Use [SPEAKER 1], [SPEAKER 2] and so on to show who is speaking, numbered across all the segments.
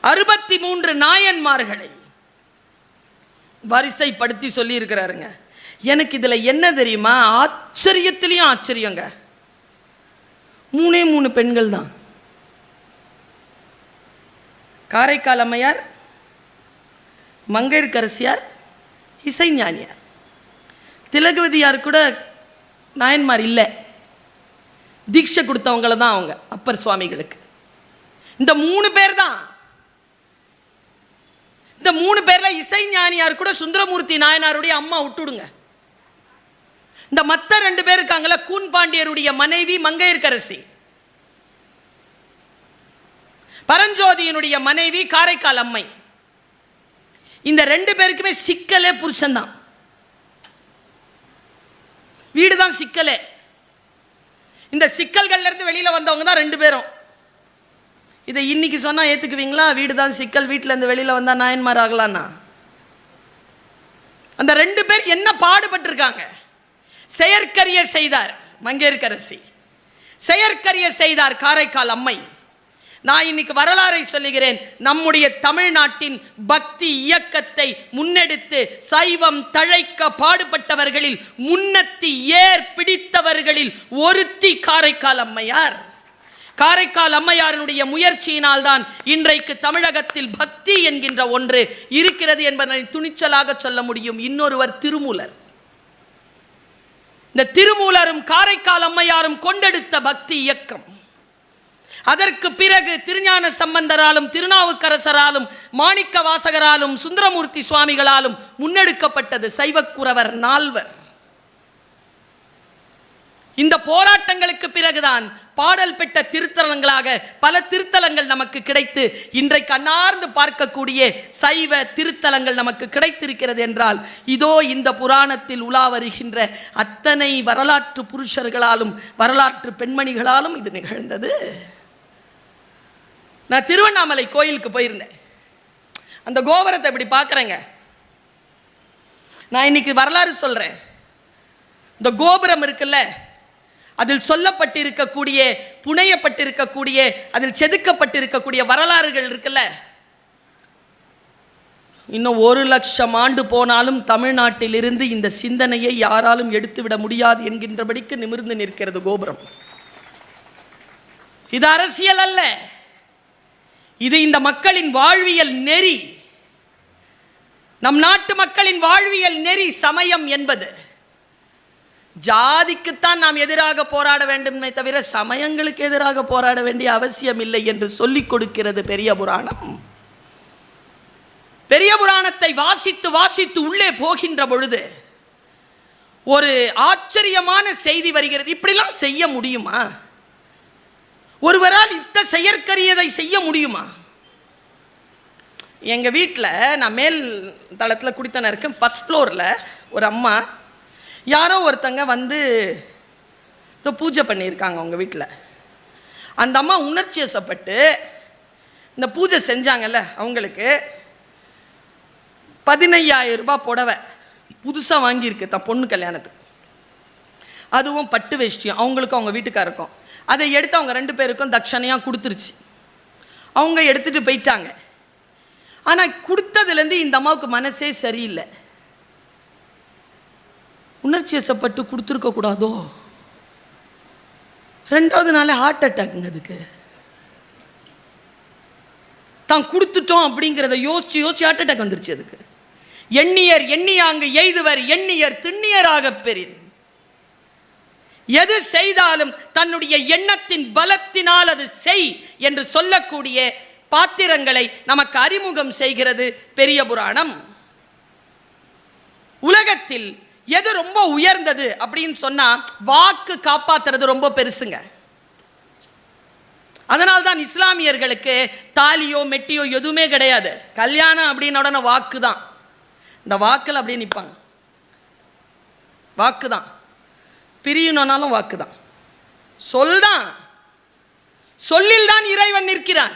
[SPEAKER 1] 63 நாயன்மார்களை வரிசைப்படுத்தி சொல்லி இருக்கிறாருங்க. எனக்கு இதுல என்ன தெரியுமா, ஆச்சரியத்திலையும் ஆச்சரியங்க. 3 பெண்கள் தான். காரைக்கால் அம்மையார், மங்கையர்க்கரசியார், இசைஞானியார். திலகவதியார் கூட நாயன்மார் இல்லை, தீட்சை கொடுத்தவங்கள தான் அவங்க அப்பர் சுவாமிகளுக்கு. இந்த 3 பேர் தான். இந்த 3 பேர்ல இசைஞானியார் கூட சுந்தரமூர்த்தி நாயனாருடைய அம்மா விட்டுடுங்க. இந்த மற்ற 2 பேர் இருக்காங்கல்ல, கூன் பாண்டியருடைய மனைவி மங்கையர்க்கரசி, பரஞ்சோதியினுடைய மனைவி காரைக்கால் அம்மை. இந்த 2 பேருக்குமே சிக்கலே புருஷன் தான், வீடு தான் சிக்கலே. இந்த சிக்கல்கள்ல இருந்து வெளியில வந்தவங்க தான் 2 பேரும். இதை இன்னைக்கு சொன்னா ஏத்துக்குவீங்களா? வீடு தான் சிக்கல், வீட்டுல இருந்து வெளியில வந்தா நாயன்மார் ஆகலான்னா? அந்த 2 பேர் என்ன பாடுபட்டு இருக்காங்க. செயற்கரிய செய்தார் மங்கையர்க்கரசி, செயற்கரிய செய்தார் காரைக்கால் அம்மை. நான் இன்னைக்கு வரலாறை சொல்லுகிறேன். நம்முடைய தமிழ்நாட்டின் பக்தி இயக்கத்தை முன்னெடுத்து சைவம் தழைக்க பாடுபட்டவர்களில் முன்னத்தி ஏர் பிடித்தவர்களில் ஒருத்தி காரைக்கால் அம்மையார். காரைக்கால் அம்மையாரினுடைய முயற்சியினால் தான் இன்றைக்கு தமிழகத்தில் பக்தி என்கின்ற ஒன்று இருக்கிறது என்பதை துணிச்சலாக சொல்ல முடியும். இன்னொருவர் திருமூலர். இந்த திருமூலரும் காரைக்கால் அம்மையாரும் கொண்டெடுத்த பக்தி இயக்கம், அதற்கு பிறகு திருஞான சம்பந்தராலும் திருநாவுக்கரசராலும் மாணிக்க வாசகராலும் சுந்தரமூர்த்தி சுவாமிகளாலும் முன்னெடுக்கப்பட்டது சைவக்குறவர் நால்வர். இந்த போராட்டங்களுக்கு பிறகுதான் பாடல் பெற்ற திருத்தலங்களாக பல திருத்தலங்கள் நமக்கு கிடைத்து இன்றைக்கு அன்னார்ந்து பார்க்கக்கூடிய சைவ திருத்தலங்கள் நமக்கு கிடைத்திருக்கிறது என்றால், இதோ இந்த புராணத்தில் உலா வருகின்ற அத்தனை வரலாற்று புருஷர்களாலும் வரலாற்று பெண்மணிகளாலும் இது நிகழ்ந்தது. நான் திருவண்ணாமலை கோயிலுக்கு போயிருந்தேன். அந்த கோபுரத்தை இப்படி பார்க்குறேங்க. நான் இன்னைக்கு வரலாறு சொல்றேன். இந்த கோபுரம் இருக்குல்ல, அதில் சொல்லப்பட்டிருக்கக்கூடிய, புனையப்பட்டிருக்கக்கூடிய, அதில் செதுக்கப்பட்டிருக்கக்கூடிய வரலாறுகள் இருக்குல்ல, இன்னும் 1,00,000 ஆண்டு போனாலும் தமிழ்நாட்டிலிருந்து இந்த சிந்தனையை யாராலும் எடுத்துவிட முடியாது என்கின்றபடிக்கு நிமிர்ந்து நிற்கிறது கோபுரம். இது அரசியல் அல்ல, இது இந்த மக்களின் வாழ்வியல் நெறி. நம் நாட்டு மக்களின் வாழ்வியல் நெறி சமயம் என்பது. ஜாதிக்குத்தான் நாம் எதிராக போராட வேண்டுமே தவிர சமயங்களுக்கு எதிராக போராட வேண்டிய அவசியம் இல்லை என்று சொல்லிக் கொடுக்கிறது பெரிய புராணம். பெரிய புராணத்தை வாசித்து வாசித்து உள்ளே போகின்ற பொழுது ஒரு ஆச்சரியமான செய்தி வருகிறது. இப்படிலாம் செய்ய முடியுமா? ஒருவரால் இந்த செயற்கரியதை செய்ய முடியுமா? எங்க வீட்டில் நான் மேல் தளத்தில் குடித்தன இருக்கேன். ஃபர்ஸ்ட் ஃப்ளோரில் ஒரு அம்மா, யாரோ ஒருத்தங்க வந்து பூஜை பண்ணியிருக்காங்க அவங்க வீட்டில். அந்த அம்மா உணர்ச்சி வசப்பட்டு இந்த பூஜை செஞ்சாங்கல்ல, அவங்களுக்கு 15,000 ரூபாய் புடவை புதுசாக வாங்கியிருக்கு தான் பொண்ணு கல்யாணத்துக்கு. அதுவும் பட்டு வேஷ்டியும் அவங்களுக்கும் அவங்க வீட்டுக்காருக்கும். அதை எடுத்து அவங்க 2 பேருக்கும் தட்சணையாக கொடுத்துருச்சு. அவங்க எடுத்துகிட்டு போயிட்டாங்க. ஆனால் கொடுத்ததுலேருந்து இந்த அம்மாவுக்கு மனசே சரியில்லை. உணர்ச்சி வசப்பட்டு கொடுத்துருக்க கூடாதோ? 2வது நாளே ஹார்ட் அட்டாக்குங்க. அதுக்கு தான் கொடுத்துட்டோம் அப்படிங்கிறத யோசிச்சு யோசிச்சு ஹார்ட் அட்டாக் வந்துருச்சு அதுக்கு. எண்ணியர் எண்ணியாங்கு எய்துவர் எண்ணியர் திண்ணியராக பெறின். எது செய்தாலும் தன்னுடைய எண்ணத்தின் பலத்தினால் அது செய் என்று சொல்லக்கூடிய பாத்திரங்களை நமக்கு அறிமுகம் செய்கிறது பெரிய புராணம். உலகத்தில் எது ரொம்ப உயர்ந்தது அப்படின்னு சொன்னா வாக்கு காப்பாத்துறது ரொம்ப பெருசுங்க. அதனால்தான் இஸ்லாமியர்களுக்கு தாலியோ மெட்டியோ எதுவுமே கிடையாது. கல்யாணம் அப்படின்னு உடனே வாக்கு தான். இந்த வாக்கில் அப்படியே நிற்பாங்க. வாக்கு தான். பிரியணும்னாலும் வாக்கு தான். சொல்தான். சொல்லில் தான் இறைவன் நிற்கிறான்.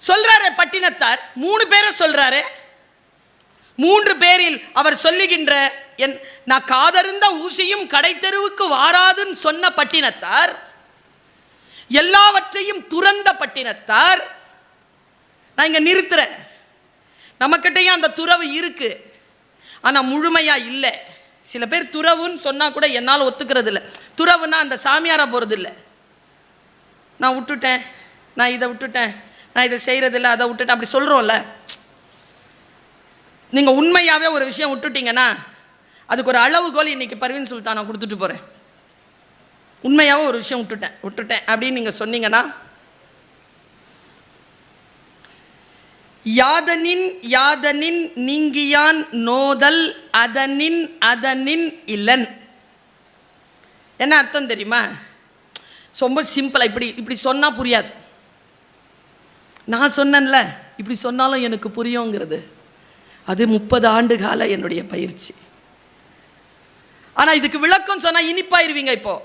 [SPEAKER 1] சொல்றாரு பட்டினத்தார் 3 பேரை சொல்றாரு. 3 பேரில் அவர் சொல்லுகின்ற நான் காதருந்த ஊசியும் கடை தெருவுக்கு வாராதுன்னு சொன்ன பட்டினத்தார், எல்லாவற்றையும் துறந்த பட்டினத்தார், நான் இங்கே நிறுத்துறேன். நம்மக்கிட்டையும் அந்த துறவு இருக்கு, ஆனால் முழுமையா இல்லை. சில பேர் துறவுன்னு சொன்னால் கூட என்னால் ஒத்துக்கிறது இல்லை. துறவுன்னா அந்த சாமியாரா போகிறது இல்லை. நான் விட்டுட்டேன், நான் இதை விட்டுட்டேன், நான் இதை செய்கிறதில்ல, அதை விட்டுட்டேன், அப்படி சொல்கிறோம்ல. நீங்கள் உண்மையாகவே ஒரு விஷயம் விட்டுட்டீங்கன்னா அதுக்கு ஒரு அளவுகோல் இன்றைக்கி பர்வீன் சுல்தானை கொடுத்துட்டு போகிறேன். உண்மையாகவே ஒரு விஷயம் விட்டுட்டேன் அப்படின்னு நீங்கள் சொன்னீங்கன்னா, யாதனின் யாதனின் நீங்கியான் நோதல் அதனின் அதனின் இல்லன். என்ன அர்த்தம் தெரியுமா? ரொம்ப சிம்பிளா இப்படி சொன்னால் புரியாது. நான் சொன்னேன்ல, இப்படி சொன்னாலும் எனக்கு புரியுங்கிறது. அது 30 ஆண்டு கால என்னுடைய பயிற்சி. ஆனால் இதுக்கு விளக்கம் சொன்னால் இனிப்பாயிருவீங்க. இப்போ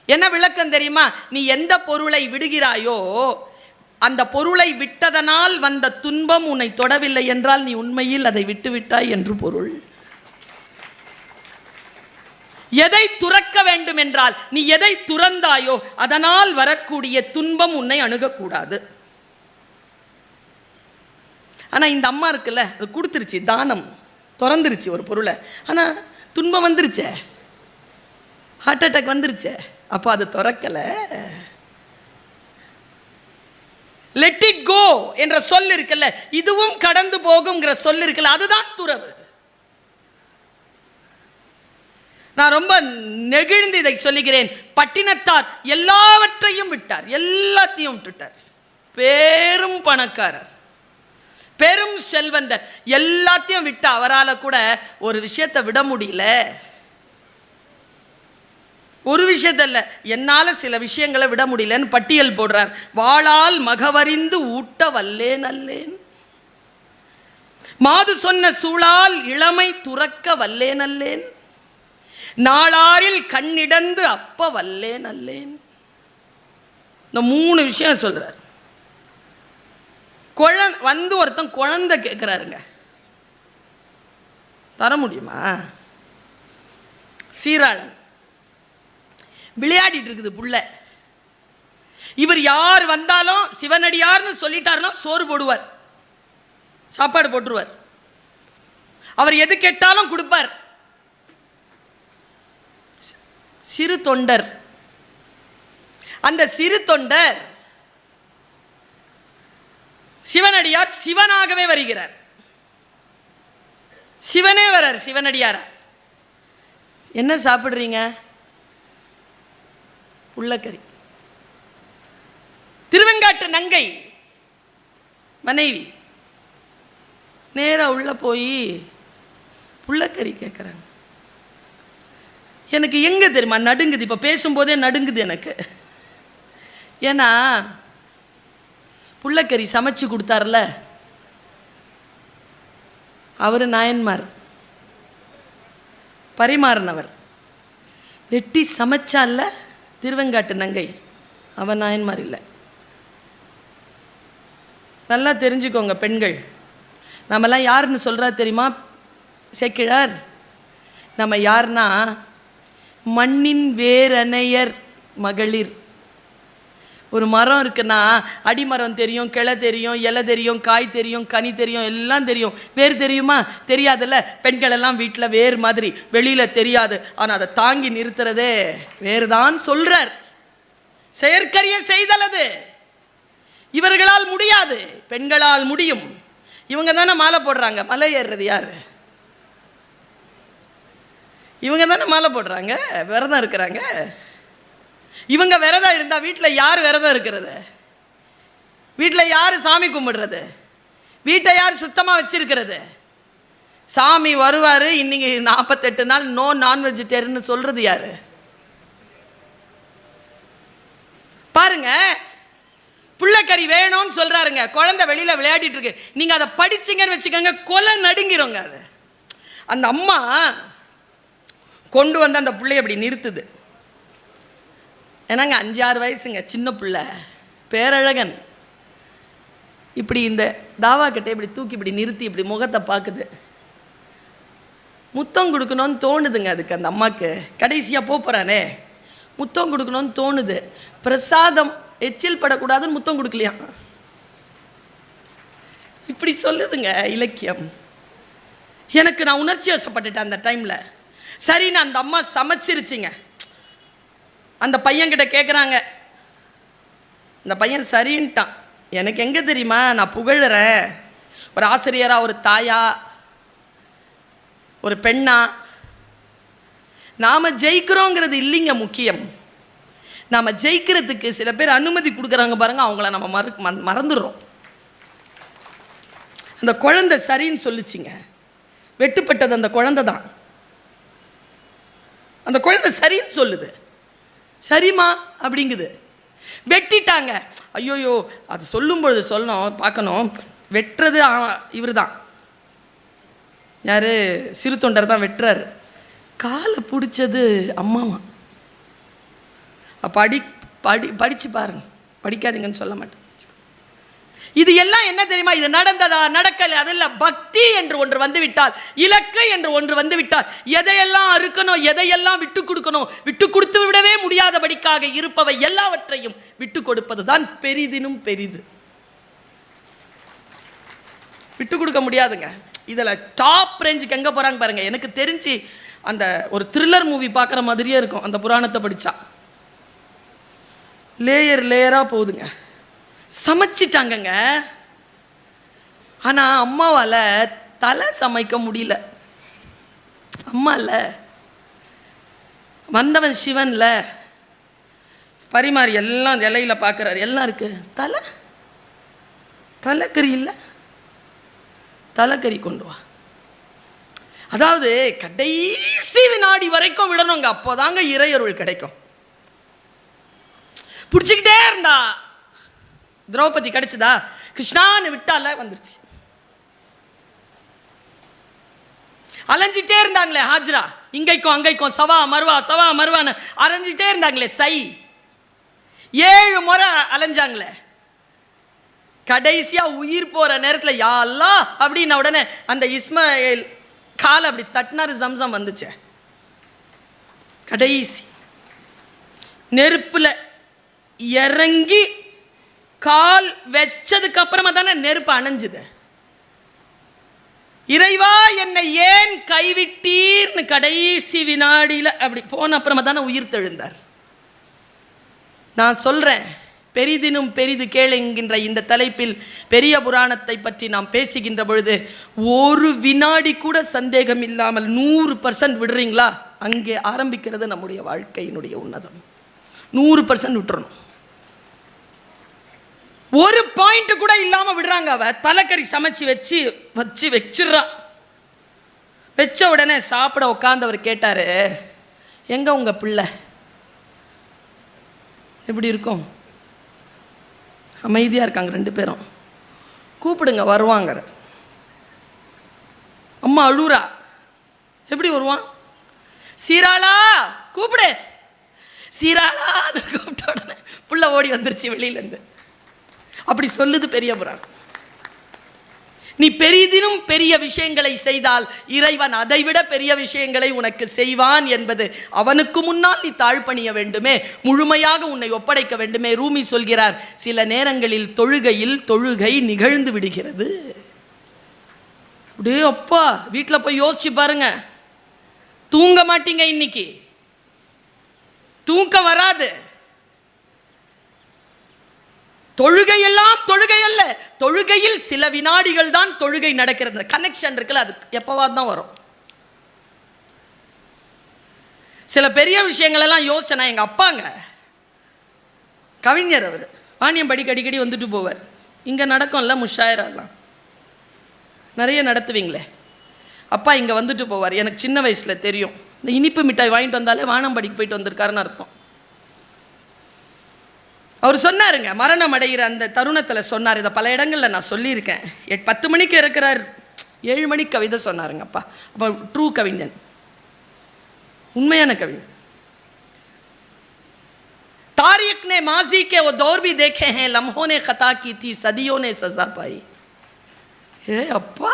[SPEAKER 1] என்ன விளக்கம் தெரியுமா? நீ எந்த பொருளை விடுகிறாயோ அந்த பொருளை விட்டதனால் வந்த துன்பம் உன்னை தொடவில்லை என்றால் நீ உண்மையில் அதை விட்டுவிட்டாய் என்று பொருள். எதை துறக்க வேண்டும் என்றால் நீ எதை துறந்தாயோ அதனால் வரக்கூடிய துன்பம் உன்னை அணுகக்கூடாது. ஆனால் இந்த அம்மா இருக்குல்ல, அது கொடுத்துருச்சு, தானம் திறந்துருச்சு ஒரு பொருளை, ஆனால் துன்பம் வந்துருச்சே, ஹார்ட் அட்டாக் வந்துருச்சே, அப்போ அது திறக்கலை. லெட் இட் கோ என்ற சொல் இருக்குல்ல, இதுவும் கடந்து போகும்ங்கிற சொல் இருக்குல்ல, அதுதான் துறவு. நான் ரொம்ப நெகிழ்ந்து இதை சொல்லுகிறேன். பட்டினத்தார் எல்லாவற்றையும் விட்டார், எல்லாத்தையும் விட்டுட்டார். பெரும் பணக்காரர், பெரும் செல்வந்தர், எல்லாத்தையும் விட்டு அவரால் கூட ஒரு விஷயத்தை விட முடியல. ஒரு விஷயத்த இல்லை, என்னால் சில விஷயங்களை விட முடியலன்னு பட்டியல் போடுறார். வாளால் மகவறிந்து ஊட்ட வல்லேன் அல்லேன், மாது சொன்ன சூழால் இளமை துறக்க வல்லேன் அல்லேன், நாளாரில் கண்ணிடந்து அப்ப வல்லேன் அல்லேன். இந்த 3 விஷயம் சொல்றார். வந்து ஒருத்தன் குழந்தை கேட்கிறாருங்க, தர முடியுமா? சீராளன் விளையாடிட்டு இருக்குது புள்ள. இவர் யார் வந்தாலும் சிவனடியார்னு சொல்லிட்டாருன்னா சோறு போடுவார், சாப்பாடு போட்டுருவார். அவர் எது கேட்டாலும் கொடுப்பார். சிறு தொண்டர், அந்த சிறு தொண்டர் சிவனடியார் சிவனாகவே வருகிறார். சிவனே வரார் சிவனடியாரா. என்ன சாப்பிடுறீங்க? உள்ளக்கறி. திருவெங்காட்டு நங்கை மனைவி நேரா உள்ள போய் உள்ளக்கறி கேட்குறாங்க. எனக்கு எங்க தெரியுமா நடுங்குது, இப்போ பேசும்போதே நடுங்குது எனக்கு. ஏன்னா புள்ளக்கறி சமைச்சு கொடுத்தார்ல அவர் நாயன்மார், பரிமாறினவர். வெட்டி சமைச்சால திருவெங்காட்டு நங்கை, அவன் நாயன்மார் இல்லை. நல்லா தெரிஞ்சுக்கோங்க பெண்கள், நம்மெல்லாம் யாருன்னு சொல்கிறா தெரியுமா? சேக்கிழார் நம்ம யாருன்னா மண்ணின் வேரணையர் மகளிர். ஒரு மரம் இருக்குன்னா அடிமரம் தெரியும், கிளை தெரியும், இலை தெரியும், காய் தெரியும், கனி தெரியும், எல்லாம் தெரியும். வேர் தெரியுமா? தெரியாதுல்ல. பெண்கள் எல்லாம் வீட்டில் வேர் மாதிரி வெளியில் தெரியாது, ஆனால் அதை தாங்கி நிறுத்துறதே வேறு தான் சொல்கிறார். செயற்கரிய செய்தல் அது. இவர்களால் முடியாது, பெண்களால் முடியும். இவங்க தானே மாலை போடுறாங்க. மலை ஏறுறது யார்? இவங்க தானே மாலை போடுறாங்க, விரதம் இருக்கிறாங்க. இவங்க விரதம் இருந்தால் வீட்டில் யார் விரதம் இருக்கிறது? வீட்டில் யார் சாமி கும்பிடுறது? வீட்டை யார் சுத்தமாக வச்சிருக்கிறது? சாமி வருவார், இன்னைக்கு 48 நாள் நோ நான் வெஜிடேரியன் சொல்றது யாரு? பாருங்க, புள்ளக்கறி வேணும்னு சொல்றாருங்க. குழந்தை வெளியில விளையாடிட்டு இருக்கு, நீங்க அதை படிச்சீங்கன்னு வச்சுக்கோங்க, கொலை நடுங்கிறோங்க. அது அந்த அம்மா கொண்டு வந்து அந்த பிள்ளைய அப்படி நிறுத்துது. ஏன்னாங்க 5-6 வயசுங்க, சின்ன பிள்ளை, பேரழகன். இப்படி இந்த தாவா கிட்ட இப்படி தூக்கி இப்படி நிறுத்தி இப்படி முகத்தை பார்க்குது. முத்தம் கொடுக்கணும்னு தோணுதுங்க அதுக்கு, அந்த அம்மாவுக்கு. கடைசியாக போகிறானே முத்தம் கொடுக்கணும்னு தோணுது. பிரசாதம் எச்சில் படக்கூடாதுன்னு முத்தம் கொடுக்கலையா? இப்படி சொல்லுதுங்க இலக்கியம். எனக்கு நான் உணர்ச்சி வசப்பட்டுட்டேன் அந்த டைமில். சரின்னு அந்த அம்மா சமைச்சிருச்சிங்க. அந்த பையன்கிட்ட கேட்குறாங்க, அந்த பையன் சரின்ட்டான். எனக்கு எங்கே தெரியுமா, நான் புகழறேன் ஒரு ஆசிரியரா, ஒரு தாயா, ஒரு பெண்ணா. நாம் ஜெயிக்கிறோங்கிறது இல்லைங்க முக்கியம். நாம் ஜெயிக்கிறதுக்கு சில பேர் அனுமதி கொடுக்குறாங்க பாருங்க, அவங்கள நம்ம மறந்துடுறோம். அந்த குழந்தை சரின்னு சொல்லிச்சிங்க. வெட்டுப்பட்டது அந்த குழந்தை தான். அந்த குழந்தை சரின்னு சொல்லுது. சரிம்மா அப்படிங்குது. வெட்டிட்டாங்க. ஐயோயோ, அது சொல்லும் பொழுது சொல்லணும், பார்க்கணும். வெட்டுறது இவர் தான், யார், சிறு தொண்டர் தான் வெட்டுறாரு. காலை பிடிச்சது அம்மாவா. படிச்சு பாருங்க, படிக்காதீங்கன்னு சொல்ல மாட்டேன். இது எல்லாம் என்ன தெரியுமா, இது நடந்ததா நடக்கல, அதில் பக்தி என்று ஒன்று வந்துவிட்டால், இலக்கு என்று ஒன்று வந்துவிட்டால், எதையெல்லாம் அறுக்கணும், எதையெல்லாம் விட்டு கொடுக்கணும், விட்டு கொடுத்து விடவே முடியாதபடிக்காக இருப்பவை எல்லாவற்றையும் விட்டு கொடுப்பது தான் பெரிதினும் பெரிது. விட்டு கொடுக்க முடியாதுங்க. இதில் டாப் ரேஞ்சுக்கு எங்கே போகிறாங்க பாருங்க. எனக்கு தெரிஞ்சு அந்த ஒரு த்ரில்லர் மூவி பார்க்குற மாதிரியே இருக்கும் அந்த புராணத்தை படித்தா. லேயராக போகுதுங்க. சமைச்சிட்டாங்கங்க. ஆனால் அம்மாவால் தலை சமைக்க முடியல. அம்மா இல்லை, வந்தவன் சிவன்ல பரிமாறி எல்லாம் இலையில பார்க்குறாரு, எல்லாம் இருக்கு. தலைக்கறி இல்லை, தலைக்கறி கொண்டு வா. அதாவது கடைசி வினாடி வரைக்கும் விடணுங்க, அப்போதாங்க இறையருள் கிடைக்கும். பிடிச்சிக்கிட்டே இருந்தா திரௌபதி கிடைச்சதா, கிருஷ்ணான்னு விட்டால வந்துருச்சு. அலைஞ்சிட்டே இருந்தாங்களே ஹாஜரா, இங்கைக்கும் அங்கைக்கும் சவா மருவான்னு அலைஞ்சிட்டே இருந்தாங்களே. 7 முறை அலைஞ்சாங்களே. கடைசியா உயிர் போற நேரத்தில் யா அல்லாஹ் அப்படின்ன உடனே அந்த இஸ்மாயில் காலை அப்படி தட்டினாரு, ஜம்சம் வந்துச்சு. கடைசி நெருப்புல இறங்கி கால் வச்சதுக்கு அப்புறமா தானே நெருப்பு அணைஞ்சுது. இறைவா என்னை ஏன் கைவிட்டீர்னு கடைசி வினாடியில் அப்படி போன அப்புறமா தானே உயிர் தெழுந்தார். நான் சொல்றேன், பெரிதினும் பெரிது கேள் என்கின்ற இந்த தலைப்பில் பெரிய புராணத்தை பற்றி நாம் பேசுகின்ற பொழுது ஒரு வினாடி கூட சந்தேகம் இல்லாமல் 100% விடுறீங்களா, அங்கே ஆரம்பிக்கிறது நம்முடைய வாழ்க்கையினுடைய உன்னதம். 100% விட்டுறணும். ஒரு பாயிண்ட் கூட இல்லாம விடுறாங்க. அவ தலைக்கறி சமைச்சு வச்சிடுறா. வச்ச உடனே சாப்பிட உட்கார்ந்தவர் கேட்டாரு, எங்க உங்க பிள்ளை? எப்படி இருக்கும்? அமைதியா இருக்காங்க 2 பேரும். கூப்பிடுங்க வருவாங்க. அம்மா அழுறா. எப்படி வருவான்? சீராளா கூப்பிடு, சீராளா கூப்பிட்ட உடனே புள்ள ஓடி வந்துருச்சு வெளியிலேருந்து. அப்படி சொல்லுது பெரிய புராணம். நீ பெரிதினும் பெரிய விஷயங்களை செய்தால் இறைவன் அதைவிட பெரிய விஷயங்களை உனக்கு செய்வான் என்பது அவனுக்கு முன்னால் நீ தாழ்பணிய வேண்டுமே, முழுமையாக உன்னை ஒப்படைக்க வேண்டுமே. ரூமி சொல்கிறார், சில நேரங்களில் தொழுகை நிகழ்ந்து விடுகிறது. அப்படியே அப்பா வீட்டில் போய் யோசிச்சு பாருங்க. தூங்க மாட்டீங்க, இன்னைக்கு தூக்கம் வராது. தொழுகையெல்லாம் தொழுகை அல்ல, தொழுகையில் சில வினாடிகள் தான் தொழுகை நடக்கிறது. கனெக்ஷன் இருக்குல்ல, அது எப்பவாது தான் வரும். சில பெரிய விஷயங்கள் எல்லாம் யோசனை. எங்க அப்பாங்க கவிஞர், அவர் வாணியம் படிக்க அடிக்கடி வந்துட்டு போவார். இங்க நடக்கும்ல முஷாயரெல்லாம் நிறைய நடத்துவீங்களே. அப்பா இங்க வந்துட்டு போவார். எனக்கு சின்ன வயசுல தெரியும், இந்த இனிப்பு மிட்டாய் வாங்கிட்டு வந்தாலே வானம்படிக்கு போயிட்டு வந்திருக்காருன்னு அர்த்தம். அவர் சொன்னாருங்க, மரணம் அடைகிற அந்த தருணத்தில் சொன்னார். இதை பல இடங்களில் நான் சொல்லியிருக்கேன். 10 மணிக்கு இருக்கிறார், 7 மணிக்கு கவிதை சொன்னாருங்க அப்பா. அப்போ ட்ரூ கவிஞன், உண்மையான கவிஞன். तारिक ने माजी के वो दौर भी देखे हैं, लम्हों ने खता की थी, सदियों ने सजा पाई. हे அப்பா,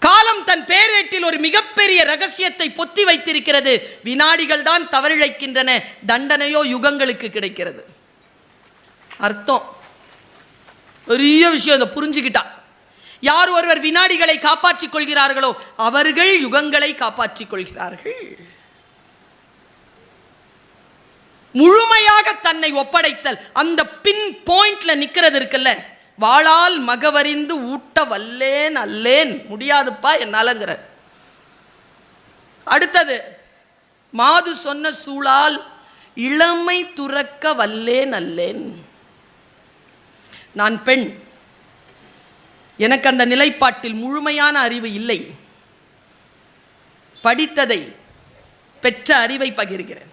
[SPEAKER 1] காலம் தன் பேரேட்டில் ஒரு மிகப்பெரிய ரகசியத்தை பொத்தி வைத்திருக்கிறது. வினாடிகள் தான் தவறிழைக்கின்றன, தண்டனையோ யுகங்களுக்கு கிடைக்கிறது. அர்த்தம் பெரிய விஷயம். இதை புரிஞ்சுக்கிட்டா யார் ஒருவர் வினாடிகளை காப்பாற்றிக் கொள்கிறார்களோ அவர்கள் யுகங்களை காப்பாற்றிக் கொள்கிறார்கள். முழுமையாக தன்னை ஒப்படைத்தல், அந்த பின் பாயிண்ட்ல நிக்கிறது இருக்குல்ல, வாளால் மகவறிந்து ஊட்ட வல்லேன் அல்லேன், முடியாதுப்பா என்னாலங்கிற. அடுத்தது, மாது சொன்ன சூழால் இளமை துறக்க வல்லேன் அல்லேன். நான் பெண், எனக்கு அந்த நிலைப்பாட்டில் முழுமையான அறிவு இல்லை. படித்ததை, பெற்ற அறிவை பகிர்கிறேன்.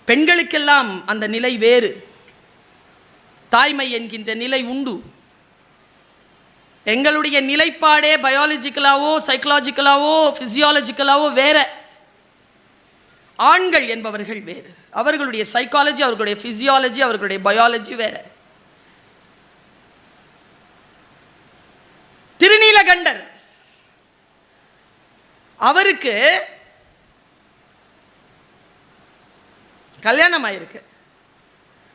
[SPEAKER 1] பெண்களுக்கெல்லாம் அந்த நிலை வேறு, தாய்மை என்கின்ற நிலை உண்டு. எங்களுடைய நிலைப்பாடே பயாலஜிக்கலாவோ சைக்கலாஜிக்கலாவோ பிசியாலஜிக்கலாவோ வேற. ஆண்கள் என்பவர்கள் வேறு, அவர்களுடைய சைக்காலஜி, அவர்களுடைய பிசியாலஜி, அவர்களுடைய பயாலஜி வேற. திருநீலகண்டர், அவருக்கு கல்யாணம் ஆயிருக்கு,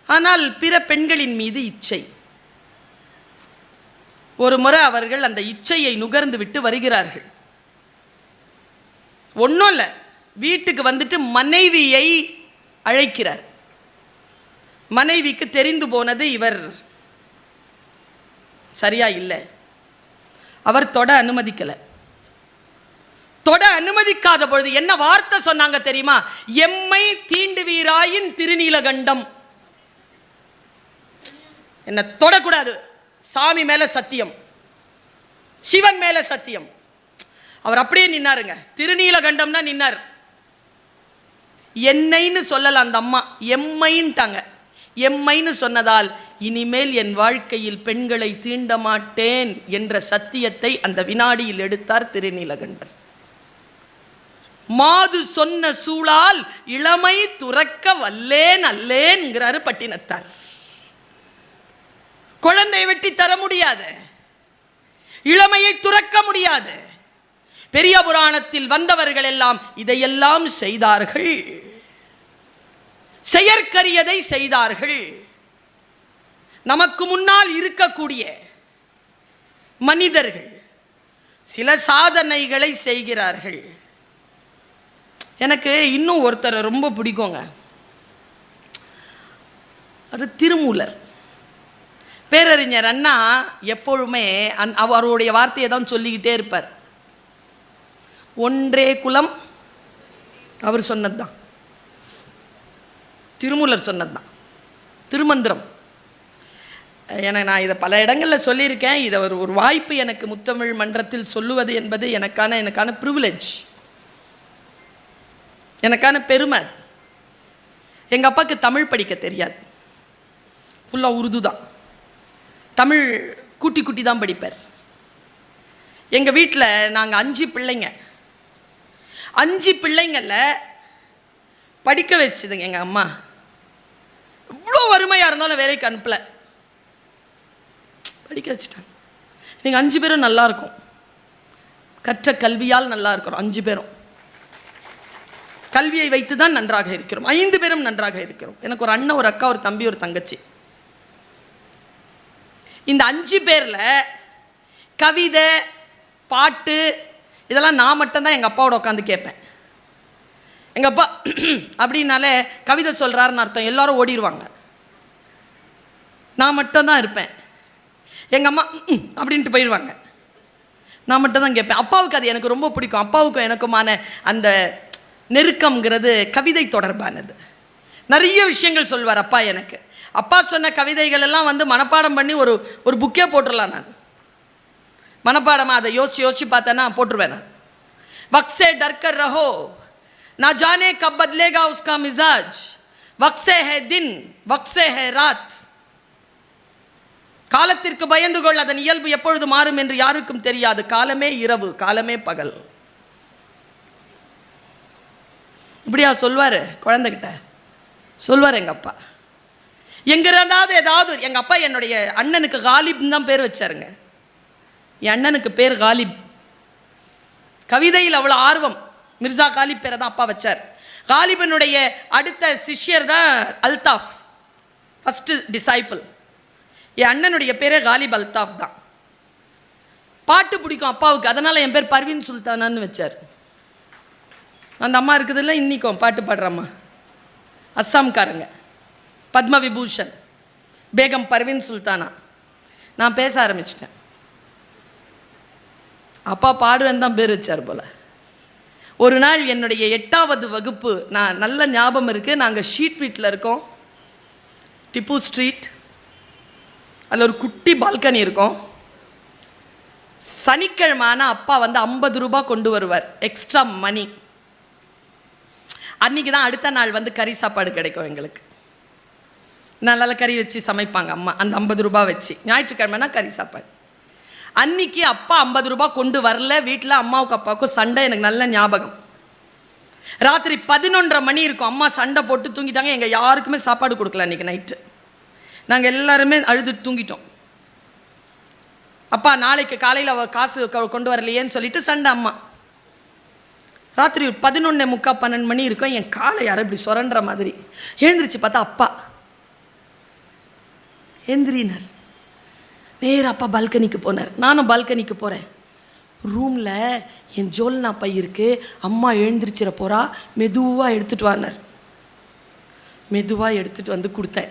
[SPEAKER 1] ஆனால் பிற பெண்களின் மீது இச்சை. ஒரு முறை அவர்கள் அந்த இச்சையை நுகர்ந்து விட்டு வருகிறார்கள். ஒன்றும் இல்லை, வீட்டுக்கு வந்துட்டு மனைவியை அழைக்கிறார். மனைவிக்கு தெரிந்து போனது இவர் சரியா இல்லை. அவர் தொட அனுமதிக்கல. தொட அனுமதிக்காத பொழுது என்ன வார்த்தை சொன்னாங்க தெரியுமா? எம்மை தீண்டுவீராயின் திருநீலகண்டம். என்ன தொடக்கூடாது, சாமி மேல சத்தியம், சிவன் மேல சத்தியம். அவர் அப்படியே நின்னாருங்க, திருநீலகண்டம்னா நின்னார். என்னைன்னு சொல்லல அந்த அம்மா, எம்மைன்ட்டாங்க. எம்மைன்னு சொன்னதால் இனிமேல் என் வாழ்க்கையில் பெண்களை தீண்ட மாட்டேன் என்ற சத்தியத்தை அந்த வினாடியில் எடுத்தார் திருநீலகண்டர். மாது சொன்ன சூழால் இளமை துறக்க வல்லேன் அல்லேன்ங்கிறாரு பட்டினத்தார். குழந்தை வெட்டி தர முடியாது, இளமையை துறக்க முடியாது. பெரிய புராணத்தில் வந்தவர்கள் எல்லாம் இதையெல்லாம் செய்தார்கள், செயற்கரியதை செய்தார்கள். நமக்கு முன்னால் இருக்கக்கூடிய மனிதர்கள் சில சாதனைகளை செய்கிறார்கள். எனக்கு இன்னும் ஒருத்தரை ரொம்ப பிடிக்குங்க, அது திருமூலர். பேரறிஞர் அண்ணா எப்பொழுதுமே அவருடைய வார்த்தையை தான் சொல்லிக்கிட்டே இருப்பார். ஒன்றே குலம், அவர் சொன்னதுதான், திருமூலர் சொன்னதுதான், திருமந்திரம். நான் இதை பல இடங்களில் சொல்லியிருக்கேன். இதை ஒரு வாய்ப்பு எனக்கு முத்தமிழ் மன்றத்தில் சொல்லுவது என்பது எனக்கான ப்ரிவிலேஜ், எனக்கான பெருமை. எங்கள் அப்பாவுக்கு தமிழ் படிக்க தெரியாது, ஃபுல்லாக உருது தான், தமிழ் கூட்டி கூட்டி தான் படிப்பார். எங்கள் வீட்டில் நாங்கள் 5 பிள்ளைங்க, 5 பிள்ளைங்களில் படிக்க வச்சுதுங்க எங்கள் அம்மா. இவ்வளோ வறுமையாக இருந்தாலும் வேலைக்கு அனுப்பலை, படிக்க வச்சுட்டாங்க. நீங்கள் 5 பேரும் நல்லா இருக்கும், கற்ற கல்வியால் நல்லா இருக்கிறோம். 5 பேரும் கல்வியை வைத்து தான் நன்றாக இருக்கிறோம். 5 பேரும் நன்றாக இருக்கிறோம். எனக்கு ஒரு அண்ணன், ஒரு அக்கா, ஒரு தம்பி, ஒரு தங்கச்சி. இந்த 5 பேரில் கவிதை, பாட்டு இதெல்லாம் நான் மட்டும்தான் எங்கள் அப்பாவோட உட்காந்து கேட்பேன். எங்கள் அப்பா அப்படின்னாலே கவிதை சொல்கிறாருன்னு அர்த்தம், எல்லாரும் ஓடிடுவாங்க. நான் மட்டும்தான் இருப்பேன். எங்கள் அம்மா அப்படின்ட்டு போயிடுவாங்க, நான் மட்டும்தான் கேட்பேன். அப்பாவுக்கு அது எனக்கு ரொம்ப பிடிக்கும். அப்பாவுக்கும் எனக்குமான அந்த நெருக்கம்ங்கிறது கவிதை தொடர்பானது. நிறைய விஷயங்கள் சொல்வார் அப்பா எனக்கு. அப்பா சொன்ன கவிதைகள் எல்லாம் மனப்பாடம் பண்ணி ஒரு புக்கே போட்டுடலாம். நான் மனப்பாடமாக அதை யோசிச்சு பார்த்தேன்னா போட்டுருவேன். நான் வக்ஸே டர்கர் ரஹோ, ना जाने कब बदलेगा उसका मिजाज, वक्से है दिन वक्से है रात. காலத்திற்கு பயந்து கொள், அதன் இயல்பு எப்பொழுது மாறும் என்று யாருக்கும் தெரியாது. காலமே இரவு, காலமே பகல். இப்படியா சொல்வார்? குழந்தைகிட்ட சொல்வார் எங்கள் அப்பா. எங்கிறதாவது ஏதாவது. எங்கள் அப்பா என்னுடைய அண்ணனுக்கு காலிப்னு தான் பேர் வச்சாருங்க. என் அண்ணனுக்கு பேர் காலிப். கவிதையில் அவ்வளோ ஆர்வம். மிர்சா காலிப் பேரை தான் அப்பா வச்சார். காலிபனுடைய அடுத்த சிஷ்யர் தான் அல்தாஃப், ஃபஸ்ட்டு டிசைபிள். என் அண்ணனுடைய பேரே காலிப் அல்தாஃப் தான். பாட்டு பிடிக்கும் அப்பாவுக்கு, அதனால் என் பேர் பர்வீன் சுல்தானான்னு வச்சார். அந்த அம்மா இருக்குதுல்ல இன்றைக்கும் பாட்டு பாடுறம்மா, அஸ்ஸாம்காரங்க, பத்ம விபூஷன் பேகம் பர்வீன் சுல்தானா. நான் பேச ஆரம்பிச்சிட்டேன். அப்பா பாடுவேன் தான் பேர் வச்சார் போல். ஒரு நாள் என்னுடைய 8வது வகுப்பு, நான் நல்ல ஞாபகம் இருக்குது, நாங்கள் ஷீட் வீட்டில் இருக்கோம், டிப்பு ஸ்ட்ரீட். அதில் ஒரு குட்டி பால்கனி இருக்கும். சனிக்கிழமான அப்பா வந்து 50 ரூபா கொண்டு வருவார், எக்ஸ்ட்ரா மணி. அன்றைக்கி தான் அடுத்த நாள் வந்து கறி சாப்பாடு கிடைக்கும் எங்களுக்கு. நல்ல கறி வச்சு சமைப்பாங்க அம்மா, அந்த 50 ரூபா வச்சு. ஞாயிற்றுக்கிழமைனா கறி சாப்பாடு. அன்னைக்கு அப்பா 50 ரூபா கொண்டு வரல. வீட்டில் அம்மாவுக்கு அப்பாவுக்கும் சண்டை, எனக்கு நல்ல ஞாபகம். ராத்திரி 11:30 மணி இருக்கும். அம்மா சண்டை போட்டு தூங்கிட்டாங்க. எங்கள் யாருக்குமே சாப்பாடு கொடுக்கல அன்றைக்கி நைட்டு. நாங்கள் எல்லாருமே அழுது தூங்கிட்டோம். அப்பா நாளைக்கு காலையில் காசு கொண்டு வரலையேன்னு சொல்லிட்டு சண்டை. அம்மா ராத்திரி 11:45 12 மணி இருக்கும். என் காலை யாரும் இப்படி சுரண்ட மாதிரி எழுந்திரிச்சு பார்த்தா அப்பா எந்திரினார். நேராக அப்பா பால்கனிக்கு போனார். நானும் பால்கனிக்கு போகிறேன். ரூமில் என் ஜோல்னா பை இருக்குது. அம்மா எழுந்திரிச்சிட போகிறா, மெதுவாக எடுத்துகிட்டு வானார். மெதுவாக எடுத்துகிட்டு வந்து கொடுத்தேன்.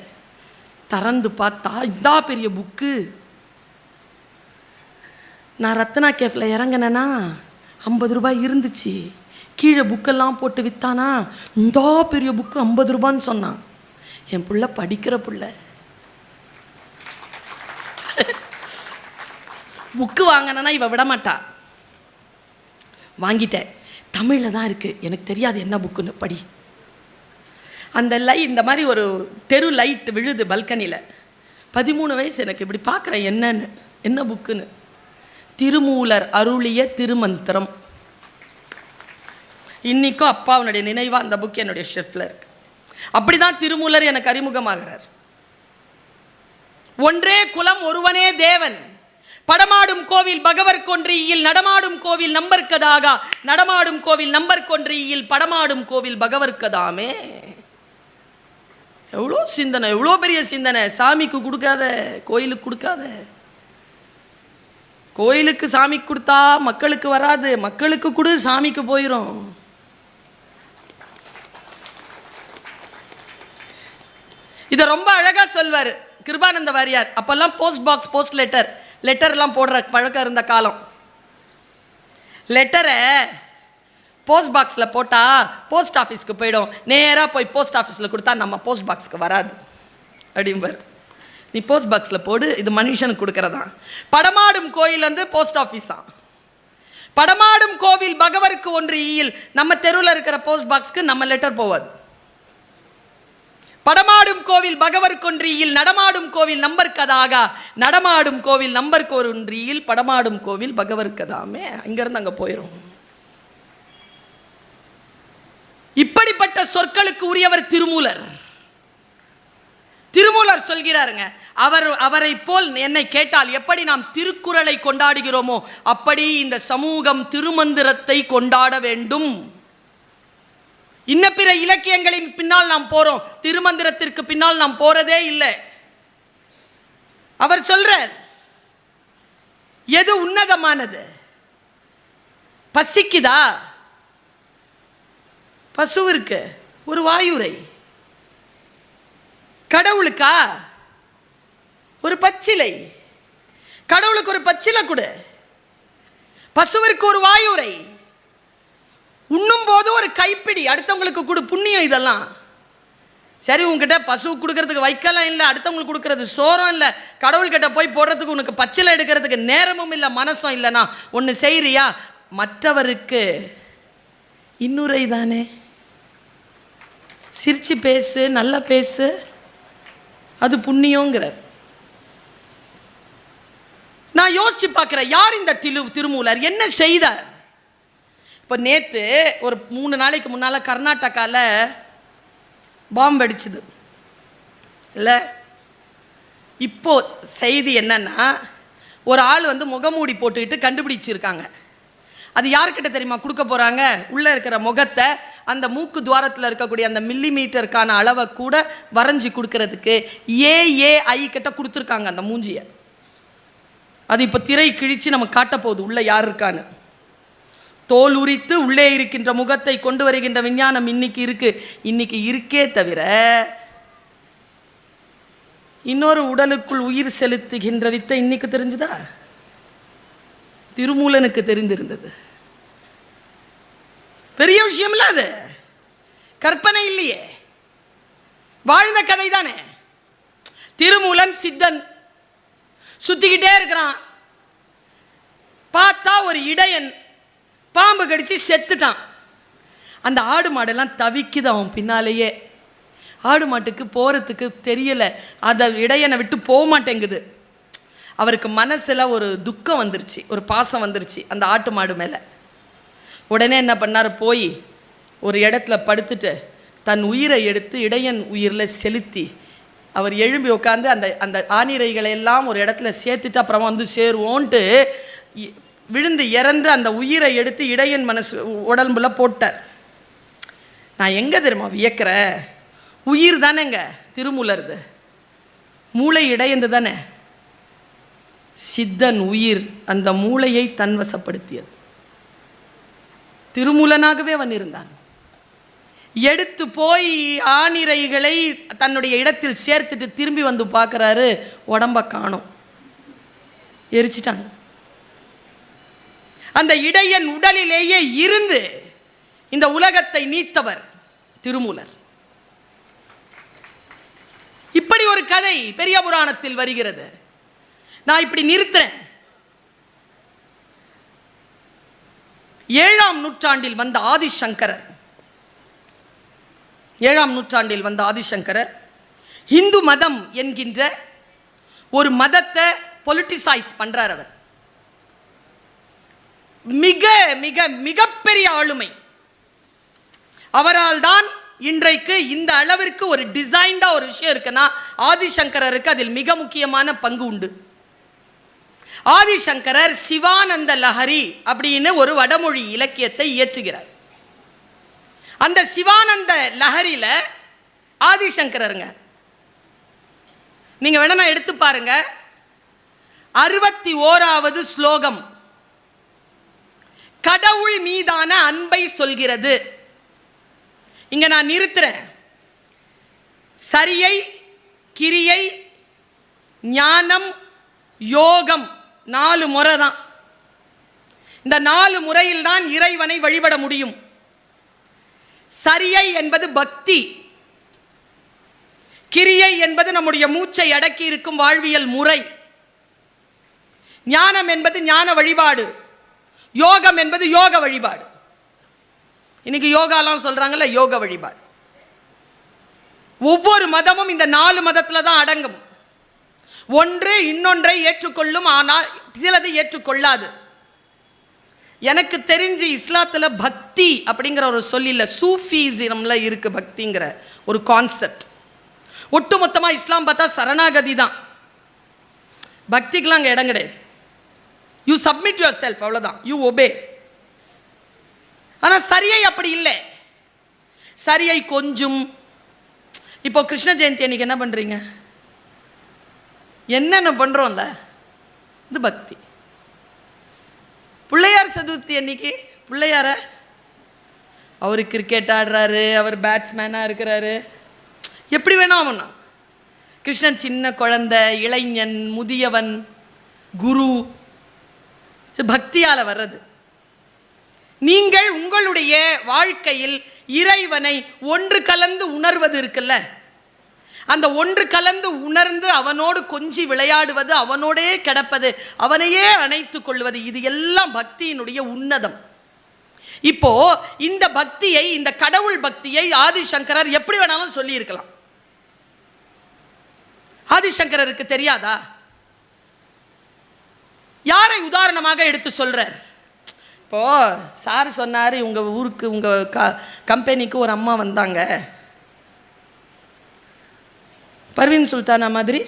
[SPEAKER 1] திறந்து பார்த்தா இதா பெரிய புக்கு. நான் ரத்னா கேஃபில் இறங்கினேன்னா 50 ரூபாய் இருந்துச்சு. கீழே புக்கெல்லாம் போட்டு விற்றானா, இந்த பெரிய புக்கு 50 ரூபான்னு சொன்னான். என் பிள்ளை படிக்கிற பிள்ளை. புக்கு வாங்கினா இவ விட மாட்டா. வாங்கிட்டேன். தமிழில் தான் இருக்குது, எனக்கு தெரியாது என்ன புக்குன்னு, படி. அந்த இந்த மாதிரி ஒரு தெரு லைட் விழுது பல்கனியில். 13 வயசு எனக்கு. இப்படி பார்க்குறேன் என்னன்னு, என்ன புக்குன்னு. திருமூலர் அருளிய திருமந்திரம். இன்றைக்கும் அப்பாவுடைய நினைவாக அந்த புக் என்னுடைய ஷெல்ஃபில் இருக்கு. அப்படி தான் திருமூலர் எனக்கு அறிமுகமாகிறார். ஒன்றே குலம் ஒருவனே தேவன், படமாடும் கோவில் பகவர் கொன்றியில், நடமாடும் கோவில் நம்பர்க்கதாக, நடமாடும் கோவில் நம்பர் கொன்றியில், படமாடும் கோவில் பகவர்க்கதாமே. எவ்வளோ சிந்தனை, எவ்வளோ பெரிய சிந்தனை. சாமிக்கு கொடுக்காத, கோயிலுக்கு கொடுக்காத. கோயிலுக்கு சாமிக்கு கொடுத்தா மக்களுக்கு வராது, மக்களுக்கு கொடு சாமிக்கு போயிடும். இதை ரொம்ப அழகாக சொல்வார் கிருபானந்த வாரியார். அப்போல்லாம் போஸ்ட் பாக்ஸ், போஸ்ட் லெட்டர்லாம் போடுற பழக்கம் இருந்த காலம். லெட்டரை போஸ்ட் பாக்ஸில் போட்டால் போஸ்ட் ஆஃபீஸ்க்கு போயிடும். நேராக போய் போஸ்ட் ஆஃபீஸில் கொடுத்தா நம்ம போஸ்ட் பாக்ஸுக்கு வராது அப்படிம்பார். நீ போஸ்ட் பாக்ஸில் போடு, இது மனுஷனுக்கு கொடுக்கறதா. படமாடும் கோயில் வந்து போஸ்ட் ஆஃபீஸா. படமாடும் கோவில் பகவருக்கு ஒன்று ஈயில். நம்ம தெருவில் இருக்கிற போஸ்ட் பாக்ஸ்க்கு நம்ம லெட்டர் போவாது. படமாடும் கோவில் பகவர் கொன்றியில், நடமாடும் கோவில் நம்பர் கதாக, நடமாடும் கோவில் நம்பர் கொன்றியில், படமாடும் கோவில் பகவர் கதாமே. அங்கிருந்து அங்கே போயிடும். இப்படிப்பட்ட சொற்களுக்கு உரியவர் திருமூலர். திருமூலர் சொல்கிறாருங்க, அவரை போல் என்னை கேட்டால் எப்படி நாம் திருக்குறளை கொண்டாடுகிறோமோ அப்படி இந்த சமூகம் திருமந்திரத்தை கொண்டாட வேண்டும். இன்ன பிற இலக்கியங்களின் பின்னால் நாம் போறோம், திருமந்திரத்திற்கு பின்னால் நாம் போறதே இல்லை. அவர் சொல்றார், எது உன்னதமானது? பசிக்குதா? பசுவிற்கு ஒரு வாயுரை. கடவுளுக்கா ஒரு பச்சிலை. கடவுளுக்கு ஒரு பச்சிலை கொடு, பசுவிற்கு ஒரு வாயுரை. உண்ணும் போது ஒரு கைப்பிடி அடுத்தவங்களுக்கு கொடு, புண்ணியம் இதெல்லாம். சரி, உங்ககிட்ட பசு கொடுக்கறதுக்கு வைக்கலாம் இல்லை, அடுத்தவங்களுக்கு கொடுக்கறது சோரம் இல்லை, கடவுள்கிட்ட போய் போடுறதுக்கு உனக்கு பச்சிலை எடுக்கிறதுக்கு நேரமும் இல்லை, மனசும் இல்லைனா ஒன்று செய்கிறியா? மற்றவருக்கு இன்னுரை தானே, சிரிச்சு பேசு, நல்லா பேசு, அது புண்ணியங்கிறார். நான் யோசிச்சு பார்க்கிறேன், யார் இந்த திருமூலர்? என்ன செய்தார்? இப்போ நேற்று ஒரு 3 நாளைக்கு முன்னால் கர்நாடகாவில் பாம்பு அடிச்சுது இல்லை? இப்போ செய்தி என்னன்னா, ஒரு ஆள் வந்து முகமூடி போட்டுக்கிட்டு கண்டுபிடிச்சிருக்காங்க. அது யார்கிட்ட தெரியுமா கொடுக்க போகிறாங்க? உள்ளே இருக்கிற முகத்தை அந்த மூக்கு துவாரத்தில் இருக்கக்கூடிய அந்த மில்லிமீட்டருக்கான அளவை கூட வரைஞ்சி கொடுக்கறதுக்கு ஏஏஐ கிட்ட கொடுத்துருக்காங்க அந்த மூஞ்சியை. அது இப்போ திரை கிழிச்சு நம்ம காட்ட போகுது உள்ளே யார் இருக்கான்னு. தோல் உரித்து உள்ளே இருக்கின்ற முகத்தை கொண்டு வருகின்ற விஞ்ஞானம் இன்னைக்கு இருக்கே தவிர இன்னொரு உடலுக்குள் உயிர் செலுத்துகின்ற வித்தை இன்னைக்கு தெரிஞ்சுதா? திருமூலனுக்கு தெரிந்திருந்தது. பெரிய விஷயம் இல்ல, அது கற்பனை இல்லையே, வாழ்ந்த கதை தானே. திருமூலன் சித்தன் சுத்திக்கிட்டே இருக்கிறான். பார்த்தா ஒரு இடையன் பாம்பு கடிச்சு செத்துட்டான். அந்த ஆடு மாடெல்லாம் தவிக்குது அவன் பின்னாலேயே. ஆடு மாட்டுக்கு போகிறதுக்கு தெரியல, அதை இடையனை விட்டு போக மாட்டேங்குது. அவருக்கு மனசில் ஒரு துக்கம் வந்துருச்சு, ஒரு பாசம் வந்துருச்சு அந்த ஆட்டு மாடு மேலே. உடனே என்ன பண்ணார்? போய் ஒரு இடத்துல படுத்துட்டு தன் உயிரை எடுத்து இடையன் உயிரில் செலுத்தி அவர் எழும்பி உட்காந்து அந்த அந்த ஆணிரைகளை எல்லாம் ஒரு இடத்துல சேர்த்துட்டு அப்புறமா வந்து சேருவோன்ட்டு விழுந்து இறந்து அந்த உயிரை எடுத்து இடையன் மனசு உடம்புல போட்டார். நான் எங்கே தெரியுமா வியக்கிறேன்? உயிர் தானேங்க திருமூலருது, மூளை இடையந்து தானே. சித்தன் உயிர் அந்த மூளையை தன்வசப்படுத்தியது. திருமூலனாகவே அவன் இருந்தான். எடுத்து போய் ஆணிரைகளை தன்னுடைய இடத்தில் சேர்த்துட்டு திரும்பி வந்து பார்க்குறாரு, உடம்ப காணோம், எரிச்சிட்டாங்க. அந்த இடையன் உடலிலேயே இருந்து இந்த உலகத்தை நீத்தவர் திருமூலர். இப்படி ஒரு கதை பெரிய புராணத்தில் வருகிறது. நான் இப்படி நிறுத்துறேன். 7ஆம் நூற்றாண்டில் வந்த ஆதிசங்கரர், 7ஆம் நூற்றாண்டில் வந்த ஆதிசங்கரர் இந்து மதம் என்கின்ற ஒரு மதத்தை பொலிட்டிசைஸ் பண்றார். அவர் மிக மிக மிகப்பெரிய ஆளுமை. அவரால் தான் இன்றைக்கு இந்த அளவிற்கு ஒரு டிசைன்டா ஒரு விஷயம் இருக்குன்னா ஆதிசங்கரருக்கு அதில் மிக முக்கியமான பங்கு உண்டு. ஆதிசங்கரர் சிவானந்த லஹரி அப்படின்னு ஒரு வடமொழி இலக்கியத்தை இயற்றுகிறார். அந்த சிவானந்த லஹரியில ஆதிசங்கரருங்க, நீங்க வேணா எடுத்து பாருங்க, 61வது ஸ்லோகம் கடவுள் மீதான அன்பை சொல்கிறது. இங்க நான் நிறுத்துறேன். சரியை, கிரியை, ஞானம், யோகம் 4 முறை தான். இந்த 4 முறையில் தான் இறைவனை வழிபட முடியும். சரியை என்பது பக்தி, கிரியை என்பது நம்முடைய மூச்சை அடக்கி இருக்கும் வாழ்வியல் முறை, ஞானம் என்பது ஞான வழிபாடு, யோகம் என்பது யோக வழிபாடு. இன்னைக்கு யோகாலாம் சொல்றாங்கல்ல, யோக வழிபாடு. ஒவ்வொரு மதமும் இந்த 4 மதத்துல தான் அடங்கும். ஒன்று இன்னொன்றை ஏற்றுக்கொள்ளும், ஆனால் சிலது ஏற்றுக்கொள்ளாது. எனக்கு தெரிஞ்சு இஸ்லாத்தில் பக்தி அப்படிங்கிற ஒரு சொல்லில்ல, சூஃபிசம்ல இருக்கு பக்திங்கிற ஒரு கான்செப்ட். ஒட்டுமொத்தமாக இஸ்லாம் பார்த்தா சரணாகதி தான், பக்திக்கெலாம் அங்கே இடம் கிடையாது. யூ சப்மிட் யுவர் செல்ஃப், அவ்வளோதான், யூ ஒபே. ஆனால் சரியை அப்படி இல்லை. சரியை கொஞ்சம். இப்போ கிருஷ்ண ஜெயந்தி அன்னைக்கு என்ன பண்ணுறீங்க? என்னென்ன பண்ணுறோம்ல, இது பக்தி. பிள்ளையார் சதுர்த்தி அன்னைக்கு பிள்ளையார அவர் கிரிக்கெட் ஆடுறாரு, அவர் பேட்ஸ்மேனாக இருக்கிறாரு, எப்படி வேணா அவனா. கிருஷ்ணன் சின்ன குழந்தை, இளைஞன், முதியவன், குரு, பக்தியால் வர்றது. நீங்கள் உங்களுடைய வாழ்க்கையில் இறைவனை ஒன்று கலந்து உணர்வது இருக்குல்ல, அந்த ஒன்று கலந்து உணர்ந்து அவனோடு கொஞ்சி விளையாடுவது, அவனோடே கிடப்பது, அவனையே அணைத்து கொள்வது, இது எல்லாம் பக்தியினுடைய உன்னதம். இப்போ இந்த பக்தியை, இந்த கடவுள் பக்தியை ஆதிசங்கரர் எப்படி வேணாலும் சொல்லி இருக்கலாம். ஆதிசங்கரருக்கு தெரியாதா? யாரை உதாரணமாக எடுத்து சொல்றார்? இப்போ சார் சொன்னார், உங்க ஊருக்கு, உங்க கம்பெனிக்கு ஒரு அம்மா வந்தாங்க, பர்வீன் சுல்தானா மாதிரி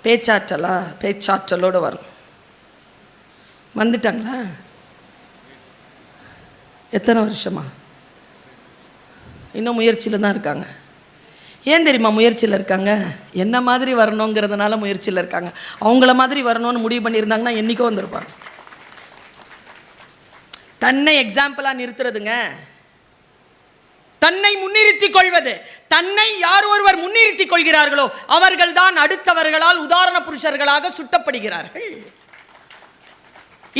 [SPEAKER 1] பேச்சாற்றலோடு வரும். வந்துட்டாங்களா? எத்தனை வருஷமா? இன்னும் முயற்சியில் தான் இருக்காங்க. ஏன் தெரியுமா முயற்சியில் இருக்காங்க? என்ன மாதிரி வரணுங்கிறதுனால முயற்சியில் இருக்காங்க. அவங்கள மாதிரி வரணும்னு முடிவு பண்ணியிருந்தாங்கன்னா என்றைக்கோ வந்திருப்பாங்க. தன்னை எக்ஸாம்பிளாக நிறுத்துறதுங்க, தன்னை முன்னிறுத்திக் கொள்வது. தன்னை யார் ஒருவர் முன்னிறுத்திக் கொள்கிறார்களோ அவர்கள் தான் அடுத்தவர்களால் உதாரண புருஷர்களாக சுட்டப்படுகிறார்கள்.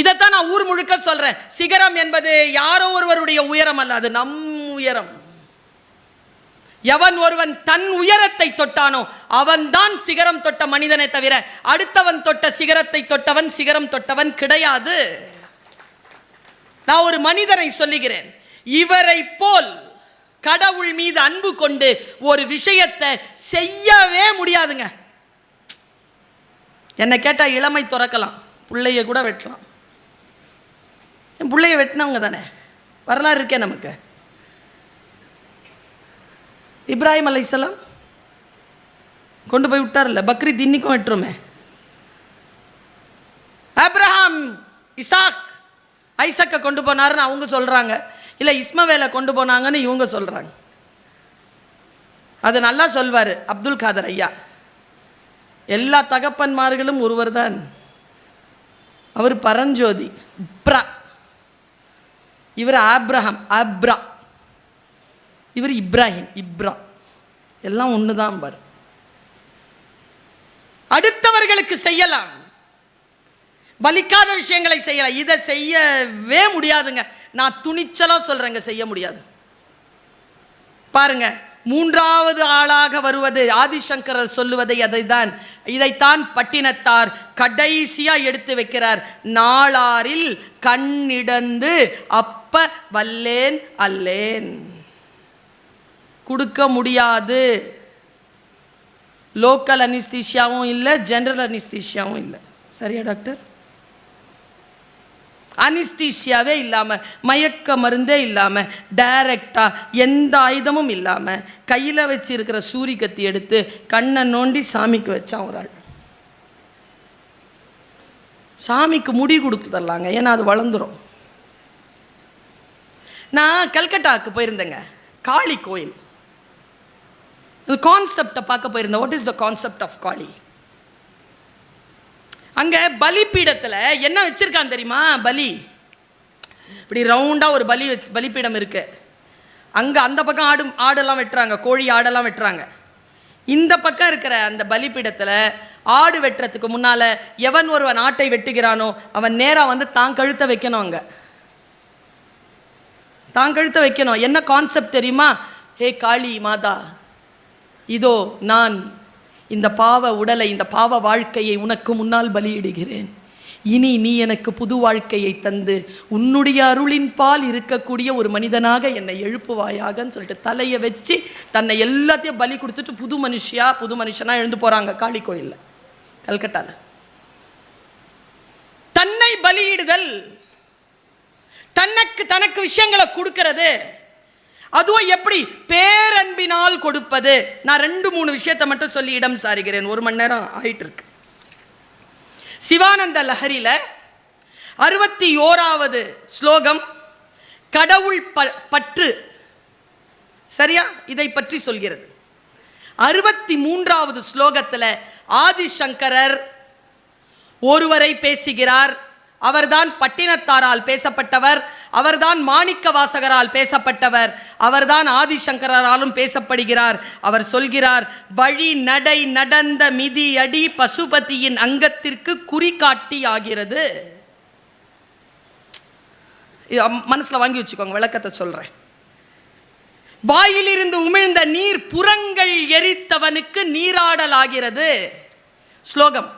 [SPEAKER 1] இதைத்தான் நான் ஊர் முழுக்க சொல்றேன். சிகரம் என்பது யாரோ ஒருவருடைய உயரம் அல்ல, அது நம் உயரம். எவன் ஒருவன் தன் உயரத்தை தொட்டானோ அவன் தான் சிகரம் தொட்ட மனிதனை தவிர அடுத்தவன் தொட்ட சிகரத்தை தொட்டவன் சிகரம் தொட்டவன் கிடையாது. நான் ஒரு மனிதரை சொல்லுகிறேன், இவரை போல் கடவுள் மீது அன்பு கொண்டு ஒரு விஷயத்தை செய்யவே முடியாதுங்க. என்ன கேட்டா இளமை துறக்கலாம், பிள்ளைய கூட வெட்டலாம். என் பிள்ளைய வெட்டினவங்க தானே, வரலாறு இருக்கே நமக்கு. இப்ராஹிம் அலைஹிஸ்ஸலாம் கொண்டு போய் விட்டார்ல, பக்ரீத் இன்னைக்கும் வெட்டுறோமே. ஆபிரகாம் இசாக் ஐசக்கை கொண்டு போனாருன்னு அவங்க சொல்றாங்க, இல்லை இஸ்மவேலை கொண்டு போனாங்கன்னு இவங்க சொல்றாங்க. அது நல்லா சொல்வார் அப்துல் காதர் ஐயா, எல்லா தகப்பன்மார்களும் ஒருவர் தான், அவர் பரஞ்சோதி. இவர் ஆப்ரஹாம், ஆப்ரா, இவர் இப்ராஹிம், இப்ரா, எல்லாம் ஒண்ணுதான் பாரு. அடுத்தவர்களுக்கு செய்யலாம், பலிக்காத விஷயங்களை செய்யலாம், இதை செய்யவே முடியாதுங்க. நான் துணிச்சலா சொல்றேங்க, செய்ய முடியாது. பாருங்க, மூன்றாவது ஆளாக வருவது ஆதிசங்கரர் சொல்லுவதை இதைத்தான் பட்டினத்தார் கடைசியா எடுத்து வைக்கிறார். நாளாரில் கண்ணிடந்து அப்ப வல்லேன் அல்லேன். கொடுக்க முடியாது. லோக்கல் அனிஸ்தீஷியாவும் இல்லை, ஜெனரல் அனிஸ்தீஷியாவும் இல்லை. சரியா டாக்டர்? அனிஸ்தீசியாவே இல்லாமல், மயக்க மருந்தே இல்லாமல், டைரக்டாக எந்த ஆயுதமும் இல்லாமல் கையில் வச்சு இருக்கிற சூரி கத்தி எடுத்து கண்ணை நோண்டி சாமிக்கு வச்சான் ஒரு ஆள். சாமிக்கு முடி கொடுத்து தரலாங்க, ஏன்னா அது வளர்ந்துடும். நான் கல்கட்டாவுக்கு போயிருந்தேங்க, காளி கோயில் கான்செப்டை பார்க்க போயிருந்தேன். What is the concept of Kali? அங்க பலிபீடத்துல என்ன வச்சிருக்கான் தெரியுமா? பலி இப்படி ரவுண்டா ஒரு பலிபீடம் இருக்கு. அங்க அந்த பக்கம் ஆடெல்லாம் வெட்டுறாங்க, கோழி ஆடெல்லாம் வெட்டுறாங்க. இந்த பக்கம் இருக்கிற அந்த பலிபீடத்துல ஆடு வெட்டுறதுக்கு முன்னால எவன் ஒருவன் ஆட்டை வெட்டுகிறானோ அவன் நேரா வந்து தான் கழுத்தை வைக்கணும். அங்க தான் கழுத்தை வைக்கணும். என்ன கான்செப்ட் தெரியுமா? ஹே காளி மாதா, இதோ நான் இந்த பாவ உடலை, இந்த பாவ வாழ்க்கையை உனக்கு முன்னால் பலியிடுகிறேன். இனி நீ எனக்கு புது வாழ்க்கையை தந்து உன்னுடைய அருளின் பால் இருக்கக்கூடிய ஒரு மனிதனாக என்னை எழுப்புவாயாகன்னு சொல்லிட்டு தலையை வச்சு தன்னை எல்லாத்தையும் பலி கொடுத்துட்டு புது மனுஷனா எழுந்து போறாங்க காளி கோயில்ல, கல்கட்டால. தன்னை பலியிடுதல், தனக்கு விஷயங்களை கொடுக்கிறது, அதுவும் எப்படி? பேரன்பினால் கொடுப்பது. நான் 2-3 விஷயத்தை மட்டும் சொல்லி இடம் சாருகிறேன், 1 மணி நேரம் ஆயிட்டு இருக்கு. சிவானந்த லஹரியில 61வது ஸ்லோகம் கடவுள் பற்று, சரியா? இதை பற்றி சொல்கிறது. 63வது ஸ்லோகத்துல ஆதிசங்கரர் ஒருவரை பேசுகிறார். அவர்தான் பட்டினத்தாரால் பேசப்பட்டவர், அவர்தான் மாணிக்க வாசகரால் பேசப்பட்டவர், அவர்தான் ஆதிசங்கராலும் பேசப்படுகிறார். அவர் சொல்கிறார், வழி நடை நடந்த மிதி அடி பசுபதியின் அங்கத்திற்கு குறிகாட்டி ஆகிறது. மனசுல வாங்கி வச்சுக்கோங்க, விளக்கத்தை சொல்றேன். வாயிலிருந்து உமிழ்ந்த நீர் புறங்கள் எரித்தவனுக்கு நீராடல் ஆகிறது. ஸ்லோகம்.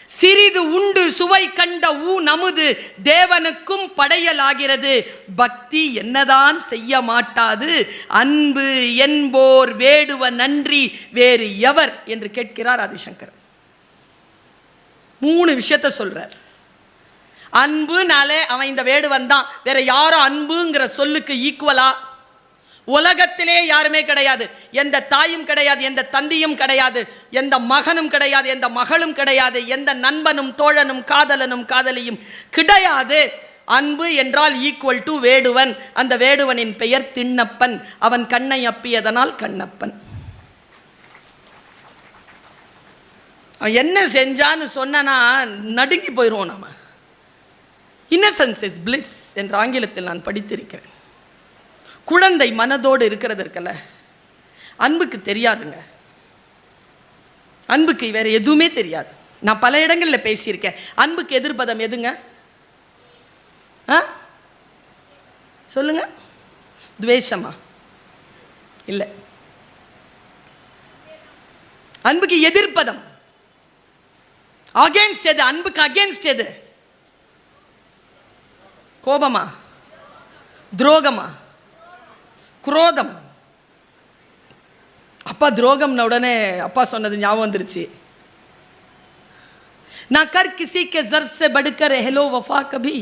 [SPEAKER 1] சிறிது உண்டு சுவை கண்ட நமுது தேவனுக்கும் படையல் ஆகிறது. பக்தி என்னதான் செய்ய மாட்டாது, அன்பு என்போர் வேடுவ நன்றி வேறு எவர் என்று கேட்கிறார் ஆதிசங்கர். 3 விஷயத்தை சொல்றார். அன்புனாலே அவன் இந்த வேடுவன் தான், வேற யாரும் அன்புங்கிற சொல்லுக்கு ஈக்குவலா உலகத்திலே யாருமே கிடையாது. எந்த தாயும் கிடையாது, எந்த தந்தையும் கிடையாது, எந்த மகனும் கிடையாது, எந்த மகளும் கிடையாது, எந்த நண்பனும் தோழனும் காதலனும் காதலியும் கிடையாது. அன்பு என்றால் ஈக்குவல் டு வேடுவன். அந்த வேடுவனின் பெயர் திண்ணப்பன். அவன் கண்ணை அப்பியதனால் கண்ணப்பன். என்ன செஞ்சான்னு சொன்னா நடுங்கி போயிடுவோம் நாம. இன்னசென்ஸ் இஸ் பிளிஸ் என்ற ஆங்கிலத்தில் நான் படித்திருக்கிறேன். குழந்தை மனதோடு இருக்கிறதற்கல்ல, அன்புக்கு தெரியாதுங்க. அன்புக்கு வேற எதுவுமே தெரியாது. நான் பல இடங்களில் பேசியிருக்கேன். அன்புக்கு எதிர்பதம் எதுங்க? சொல்லுங்க. துவேஷமா? இல்லை. அன்புக்கு எதிர்ப்பதம் அகேன்ஸ்ட் எது? அன்புக்கு அகேன்ஸ்ட் எது? கோபமா? துரோகமா? குரோதம். அப்பா துரோகம்ன உடனே அப்பா சொன்னது ஞாபகம் வந்துருச்சு. ना कर किसी के ज़र्फ़ से बढ़कर रह लो वफा कभी,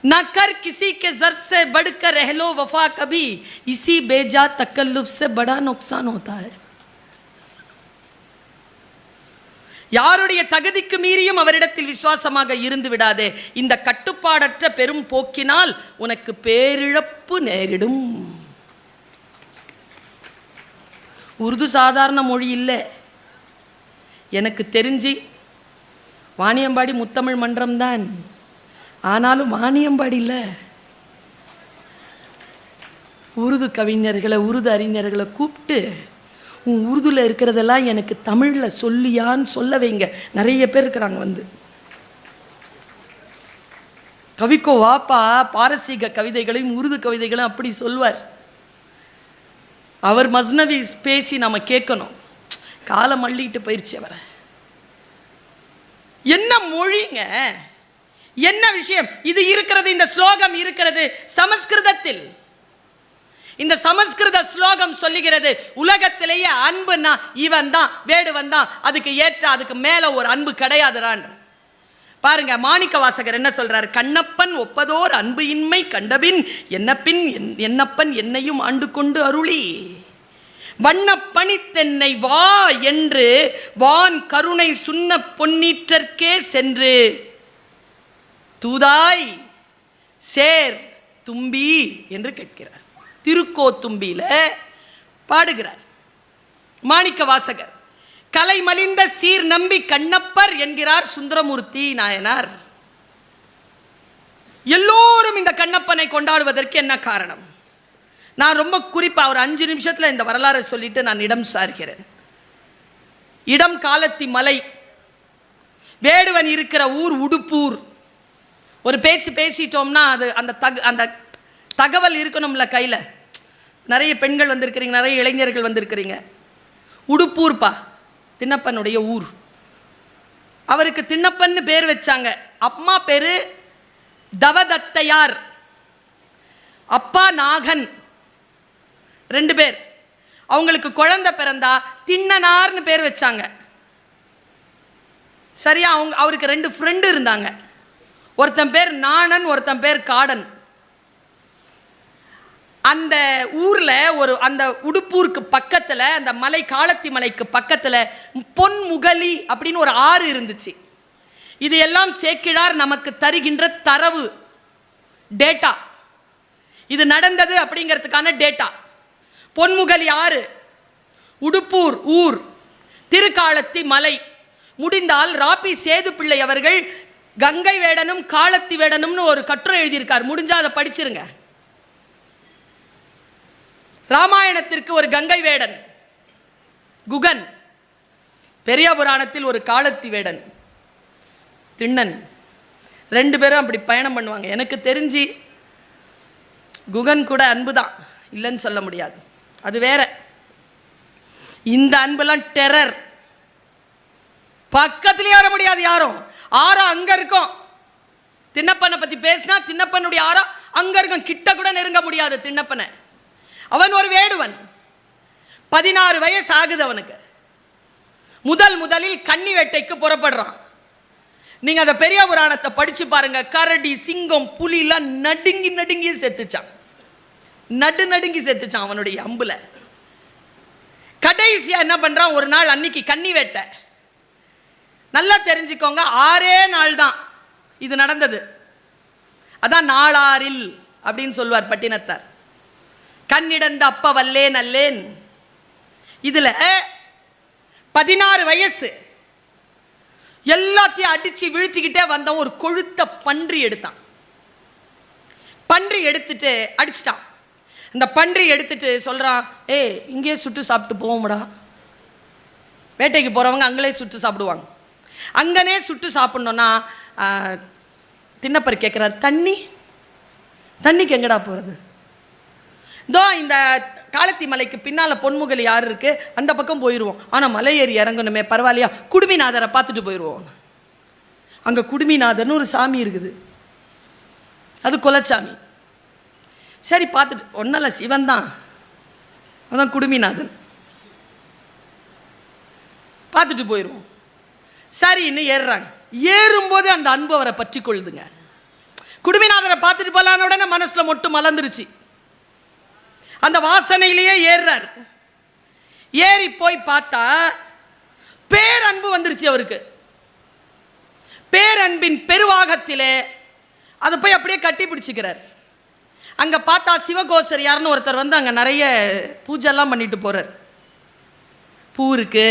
[SPEAKER 1] ना कर किसी के ज़र्फ़ से बढ़कर रह लो वफा कभी, इसी बेजा तकल्लुफ़ से बड़ा नुकसान होता है. யாருடைய தகுதிக்கு மீறியும் அவரிடத்தில் விசுவாசமாக இருந்து விடாதே. இந்த கட்டுப்பாடற்ற பெரும் போக்கினால் உனக்கு பேரிழப்பு நேரிடும். உருது சாதாரண மொழி இல்லை. எனக்கு தெரிஞ்சு வாணியம்பாடி முத்தமிழ் மன்றம் தான், ஆனாலும் வாணியம்பாடி இல்லை, உருது கவிஞர்களை உருது அறிஞர்களை கூப்பிட்டு உன் உருதுல இருக்கிறதெல்லாம் எனக்கு தமிழில் சொல்லியான்னு சொல்ல வைங்க. நிறைய பேர் இருக்கிறாங்க வந்து. கவிக்கோ வாப்பா பாரசீக கவிதைகளையும் உருது கவிதைகளையும் அப்படி சொல்வார். அவர் மஸ்னவி பேசி நம்ம கேட்கணும். காலம் அள்ளிட்டு போயிடுச்சு அவரை. என்ன மொழிங்க, என்ன விஷயம் இது இருக்கிறது? இந்த ஸ்லோகம் இருக்கிறது சமஸ்கிருதத்தில். இந்த சமஸ்கிருத ஸ்லோகம் சொல்லுகிறது, உலகத்திலேயே அன்புனா இவன் தான், வேடுவன் தான், அதுக்கு ஏற்ற அதுக்கு மேல ஒரு அன்பு கிடையாதுறான். பாருங்க, மாணிக்க வாசகர் என்ன சொல்றாரு? கண்ணப்பன் ஒப்பதோர் அன்பு இன்மை கண்டபின் என்னப்பின் என்னப்பன் என்னையும் ஆண்டு கொண்டு அருளி வண்ணப்பணித்தென்னை வா என்று வான் கருணை சுண்ண பொன்னீற்றற்கே சென்று தூதாய் சேர் தும்பி என்று கேட்கிறார். திருக்கோத்தும்பியில பாடுகிறார் மாணிக்க வாசகர். கலை மலிந்த சீர் நம்பி கண்ணப்பர் என்கிறார் சுந்தரமூர்த்தி நாயனார். எல்லோரும் இந்த கண்ணப்பனை கொண்டாடுவதற்கு என்ன காரணம்? நான் ரொம்ப குறிப்பா ஒரு 5 நிமிஷத்துல இந்த வரலாறை சொல்லிட்டு நான் இடம் சார்கிறேன். இடம் காலத்தி மலை, வேடுவன் இருக்கிற ஊர் உடுப்பூர். ஒரு பேச்சு பேசிட்டோம்னா அது அந்த தகவல் இருக்கணும்ல கையில். நிறைய பெண்கள் வந்திருக்கிறீங்க, நிறைய இளைஞர்கள் வந்திருக்கிறீங்க. உடுப்பூர்ப்பா திண்ணப்பனுடைய ஊர். அவருக்கு திண்ணப்பன்னு பேர் வச்சாங்க. அம்மா பேரு தவதத்தையார், அப்பா நாகன். 2 பேர். அவங்களுக்கு குழந்தை பிறந்தா திண்ணனார்னு பேர் வச்சாங்க. சரியா? அவருக்கு 2 ஃப்ரெண்டு இருந்தாங்க. ஒருத்தன் பேர் நாணன், ஒருத்தன் பேர் காடன். அந்த ஊர்ல அந்த உடுப்பூருக்கு பக்கத்துல, அந்த மலை காலத்தி மலைக்கு பக்கத்துல பொன்முகலி அப்படின்னு ஒரு ஆறு இருந்துச்சு. இது எல்லாம் சேக்கிழார் நமக்கு தருகின்ற தரவு, டேட்டா. இது நடந்தது அப்படிங்கிறதுக்கான டேட்டா. பொன்முகலி ஆறு, உடுப்பூர் ஊர், திருக்காலத்தி மலை. முடிந்தால் ராபி சேது பிள்ளை அவர்கள் கங்கை வேடனும் காலத்தி வேடனும்னு ஒரு கட்டுரை எழுதியிருக்கார். முடிஞ்சா அதை படிச்சிருங்க. ராமாயணத்திற்கு ஒரு கங்கை வேடன் குகன், பெரிய புராணத்தில் ஒரு காலத்தி வேடன் திண்ணன். 2 பேரும் அப்படி பயணம் பண்ணுவாங்க. எனக்கு தெரிஞ்சு குகன் கூட அன்புதான், இல்லைன்னு சொல்ல முடியாது, அது வேற. இந்த அன்பெல்லாம் டெரர். பக்கத்திலே வர முடியாது யாரும். ஆறா அங்க இருக்கும். திண்ணப்பனை பத்தி பேசினா திண்ணப்பனுடைய ஆறா அங்க இருக்கும். கிட்ட கூட நெருங்க முடியாது திண்ணப்பனை. அவன் ஒரு வேடுவன். 16 வயசு ஆகுது அவனுக்கு. முதலில் கன்னி வேட்டைக்கு புறப்படுறான். நீங்க அந்த பெரிய புராணத்தை படிச்சு பாருங்க. கரடி, சிங்கம், புலிலாம் நடுங்கி செத்துச்சான். நடுங்கி செத்துச்சான் அவனுடைய அம்புல. கடைசியா என்ன பண்றான், ஒரு நாள் அன்னைக்கு கன்னி வேட்டை. நல்லா தெரிஞ்சுக்கோங்க, 6 நாள் தான் இது நடந்தது. அதான் நாளாரில் அப்படின்னு சொல்வார் பட்டினத்தார். கண்ணிடந்த அப்ப வல்லேன் அல்லேன். இதுல 16 வயசு எல்லாத்தையும் அடிச்சு வீழ்த்திக்கிட்டே வந்தான். ஒரு கொழுத்த பன்றி எடுத்தான். பன்றி எடுத்துட்டு அடிச்சிட்டான். இந்த பன்றி எடுத்துட்டு சொல்றான், இங்கே சுட்டு சாப்பிட்டு போவோம்டா. வேட்டைக்கு போறவங்க அங்களே சுட்டு சாப்பிடுவாங்க. அங்கனே சுட்டு சாப்பிடணும்னா தின்னப்பர் கேட்கிறார், தண்ணிக்கு எங்கடா போறது? இதோ இந்த காலத்தி மலைக்கு பின்னால பொன்முகலி யாரு இருக்கு, அந்த பக்கம் போயிடுவோம். ஆனா மலை ஏறி இறங்கணுமே, பரவாயில்லையா, குடுமிநாதரை பார்த்துட்டு போயிடுவோம். அங்க குடுமிநாதர்னு ஒரு சாமி இருக்குது, அது குலச்சாமி. சரி பார்த்துட்டு, ஒன்னல சிவன் தான், அதான் குடுமிநாதன், பார்த்துட்டு போயிடுவோம். சரின்னு ஏறுறாங்க. ஏறும்போது அந்த அன்பு அவரை பற்றி கொள்ளுதுங்க. குடுமிநாதரை பார்த்துட்டு போலான உடனே மனசுல மொட்டு மலர்ந்துருச்சு. அந்த வாசனையிலேயே ஏறுறார். ஏறி போய் பார்த்தா பேரன்பு வந்துருச்சு அவருக்கு. பேரன்பின் பெருவாகத்திலே அதை போய் அப்படியே கட்டி பிடிச்சிக்கிறார். அங்க பார்த்தா சிவகோசரியார்னு ஒருத்தர் வந்து அங்க நிறைய பூஜைலாம் பண்ணிட்டு போறார். பூ இருக்கு,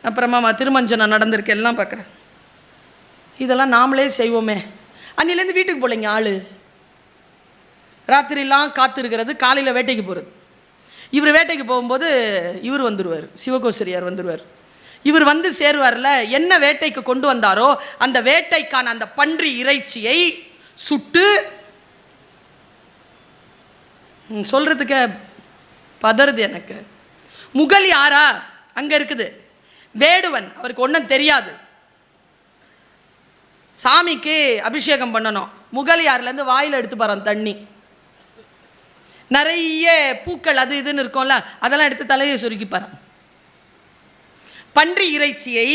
[SPEAKER 1] அப்புறமா திருமஞ்சனம் நடந்திருக்கு, எல்லாம் பார்க்குறேன். இதெல்லாம் நாமளே செய்வோமே. அன்னிலேருந்து வீட்டுக்கு போகலைங்க ஆளு. ராத்திரிலாம் காத்திருக்கிறது, காலையில் வேட்டைக்கு போகிறது. இவர் வேட்டைக்கு போகும்போது இவர் வந்துடுவார், சிவகோசரியார் வந்துடுவார். இவர் வந்து சேருவார்ல, என்ன வேட்டைக்கு கொண்டு வந்தாரோ அந்த வேட்டைக்கான அந்த பன்றி இறைச்சியை சுட்டு, சொல்றதுக்கு பதறுது எனக்கு. முகல் யாரா அங்க இருக்குது, வேடுவன், அவருக்கு ஒன்றும் தெரியாது. சாமிக்கு அபிஷேகம் பண்ணணும். முகலியார்லேருந்து வாயில் எடுத்து பாருங்க தண்ணி, நிறைய பூக்கள் அது இதுன்னு இருக்கும்ல, அதெல்லாம் எடுத்து தலையை சுருக்கி பாரு. பன்றி இறைச்சியை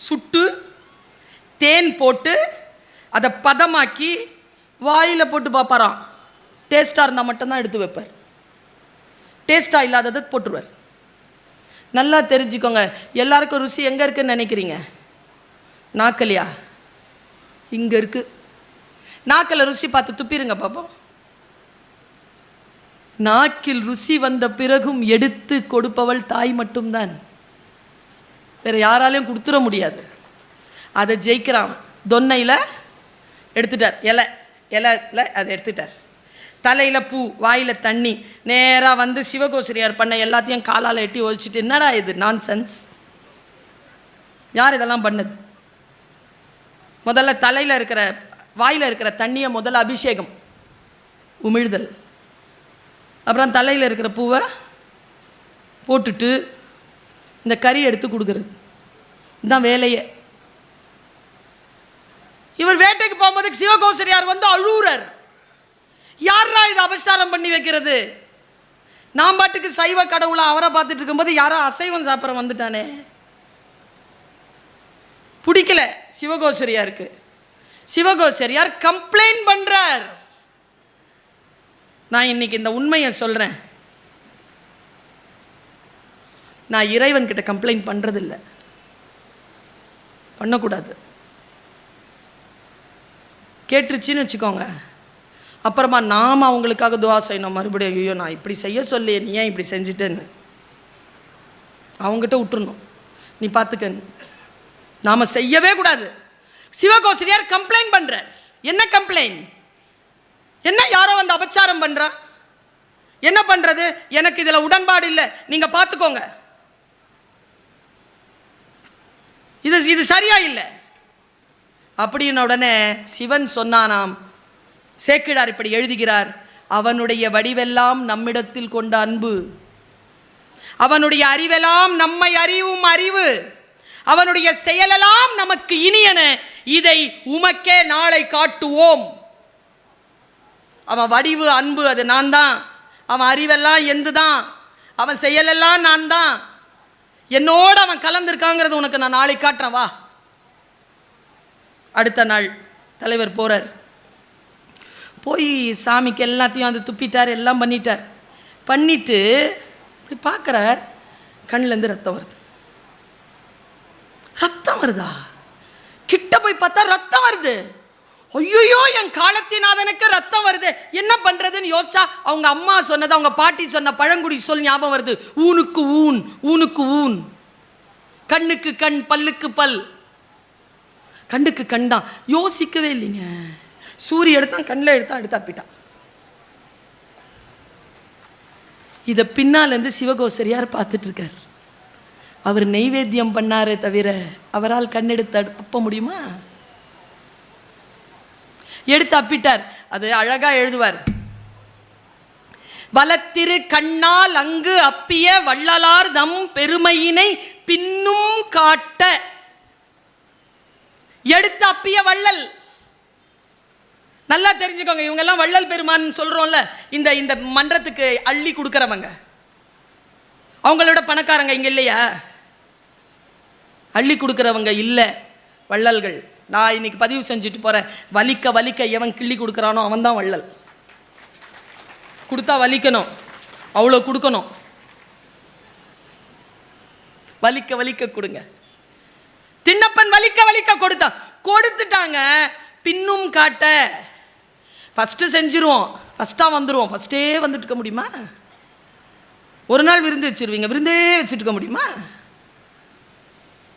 [SPEAKER 1] சுட்டு தேன் போட்டு அதை பதமாக்கி வாயில் போட்டு பார்ப்பாராம். டேஸ்டாக இருந்தால் மட்டும்தான் எடுத்து வைப்பார், டேஸ்டாக இல்லாததை போட்டுருவார். நல்லா தெரிஞ்சுக்கோங்க, எல்லாருக்கும் ருசி எங்கே இருக்குன்னு நினைக்கிறீங்க? நாக்கலையா? இங்கே இருக்கு. நாக்கில் ருசி பார்த்து துப்பிருங்க பாப்போம். நாக்கில் ருசி வந்த பிறகும் எடுத்து கொடுப்பவள் தாய் மட்டும்தான், வேற யாராலையும் கொடுத்துட முடியாது. அதை ஜெயிக்கிறான். தொன்னையில் எடுத்துட்டார், இலையில் அதை எடுத்துட்டார். தலையில் பூ, வாயில் தண்ணி. நேராக வந்து சிவகோசரியார் பண்ண எல்லாத்தையும் காலால் எட்டி ஒழிச்சிட்டு, என்னடா இது நான்சென்ஸ், யார் இதெல்லாம் பண்ணது? முதல்ல தலையில் இருக்கிற வாயில் இருக்கிற தண்ணியை முதல்ல அபிஷேகம், உமிழ்தல். அப்புறம் தலையில் இருக்கிற பூவை போட்டுட்டு இந்த கறி எடுத்து கொடுக்குறது, இதுதான் வேலையே. இவர் வேட்டைக்கு போகும்போது சிவகோசரியார் வந்து அழுவுறார். யாரா இது அபசாரம் பண்ணி வைக்கிறது? நான் பாட்டுக்கு சைவ கடவுளை அவரை பார்த்துட்டு இருக்கும்போது யாரோ அசைவம் சாப்பிட்ற வந்துட்டானே. பிடிக்கல சிவகோசரியாருக்கு. சிவகோசரியார் கம்ப்ளைண்ட் பண்றார். நான் இன்னைக்கு இந்த உண்மையை சொல்றேன், நான் இறைவன் கிட்ட கம்ப்ளைண்ட் பண்றதில்லை, பண்ணக்கூடாது. கேட்டுருச்சுன்னு வச்சுக்கோங்க, அப்புறமா நாம் அவங்களுக்காக துவா செய்யணும். மறுபடியும் ஐயோ நான் இப்படி செய்ய சொல்லி நீ ஏன் இப்படி செஞ்சுட்டேன்னு அவங்ககிட்ட விட்டுருணும், நீ பார்த்துக்கன்னு. நாம் செய்யவே கூடாது. சிவகோசரியார் கம்ப்ளைண்ட் பண்றார். என்ன கம்ப்ளைண்ட்? என்ன யாரோ வந்து அபச்சாரம் பண்றா, என்ன பண்றது, எனக்கு இதுல உடன்பாடு இல்லை, நீங்க பார்த்துக்கோங்க, இது சரியா இல்லை அப்படின்னு உடனே சிவன் சொன்னானாம். சேக்கிழார் இப்படி எழுதுகிறார், அவனுடைய வடிவெல்லாம் நம்மிடத்தில் கொண்ட அன்பு, அவனுடைய அறிவெல்லாம் நம்மை அறிவும் அறிவு, அவனுடைய செயலெல்லாம் நமக்கு இனியன, இதை உமக்கே நாளை காட்டுவோம். அவன் வடிவு அன்பு அது நான் தான், அவன் அறிவெல்லாம் எந்து தான், அவன் செயலெல்லாம் நான் தான், என்னோட அவன் கலந்திருக்காங்கிறது உனக்கு நான் நாளை காட்டுறேன் வா. அடுத்த நாள் தலைவர் போறார். போய் சாமிக்கு எல்லாத்தையும் அது துப்பிட்டார், எல்லாம் பண்ணிட்டு இப்படி பார்க்குறார், கண்ணிலேருந்து ரத்தம் வருது. ரத்தம் வருதா? கிட்ட போய் பார்த்தா ரத்தம் வருது. ஐயோ, என் காலத்தினாதனுக்கு ரத்தம் வருது, என்ன பண்றதுன்னு யோசிச்சா அவங்க அம்மா சொன்னது, அவங்க பாட்டி சொன்ன பழங்குடி சொல் ஞாபகம் வருது. ஊனுக்கு ஊன், ஊனுக்கு ஊன், கண்ணுக்கு கண், பல்லுக்கு பல். கண்ணுக்கு கண் தான், யோசிக்கவே இல்லைங்க. சூரிய எடுத்தான், கண்ணில் எடுத்து அப்பிட்டான். இதை பின்னாலேருந்து சிவகோசரியார் பார்த்துட்டு இருக்கார். அவர் நெய்வேத்தியம் பண்ணாரே தவிர அவரால் கண்ணெடுத்து அப்ப முடியுமா? எடுத்து அப்பிட்டார். அது அழகா எழுதுவார். வலத்திரு கண்ணால் அங்கு அப்பிய வள்ளலார் தம் பெருமையினை பின்னும் காட்ட. எடுத்து அப்பிய வள்ளல். நல்லா தெரிஞ்சுக்கோங்க, இவங்க எல்லாம் வள்ளல் பெருமான் சொல்றோம்ல, இந்த இந்த மன்றத்துக்கு அள்ளி கொடுக்கறவங்க. அவங்களோட பணக்காரங்க இங்க இல்லையா? அள்ளி கொடுக்கறவங்க இல்ல, வள்ளல்கள். நான் இன்னைக்கு பதிவு செஞ்சுட்டு போறேன். வலிக்க வலிக்க எவன் கிள்ளி கொடுக்கறானோ அவன் தான் வள்ளல். கொடுத்தா வலிக்கணும், அவ்வளோ கொடுக்கணும். வலிக்க வலிக்க கொடுங்க. திண்ணப்பன் வலிக்க வலிக்க கொடுத்துட்டாங்க. பின்னும் காட்ட. ஃபர்ஸ்ட் செஞ்சிருவோம், ஃபர்ஸ்டா வந்துருவோம். ஃபர்ஸ்டே வந்துட்டு இருக்க முடியுமா? ஒரு நாள் விருந்து வச்சிருவீங்க, விருந்தே வச்சுட்டு இருக்க முடியுமா?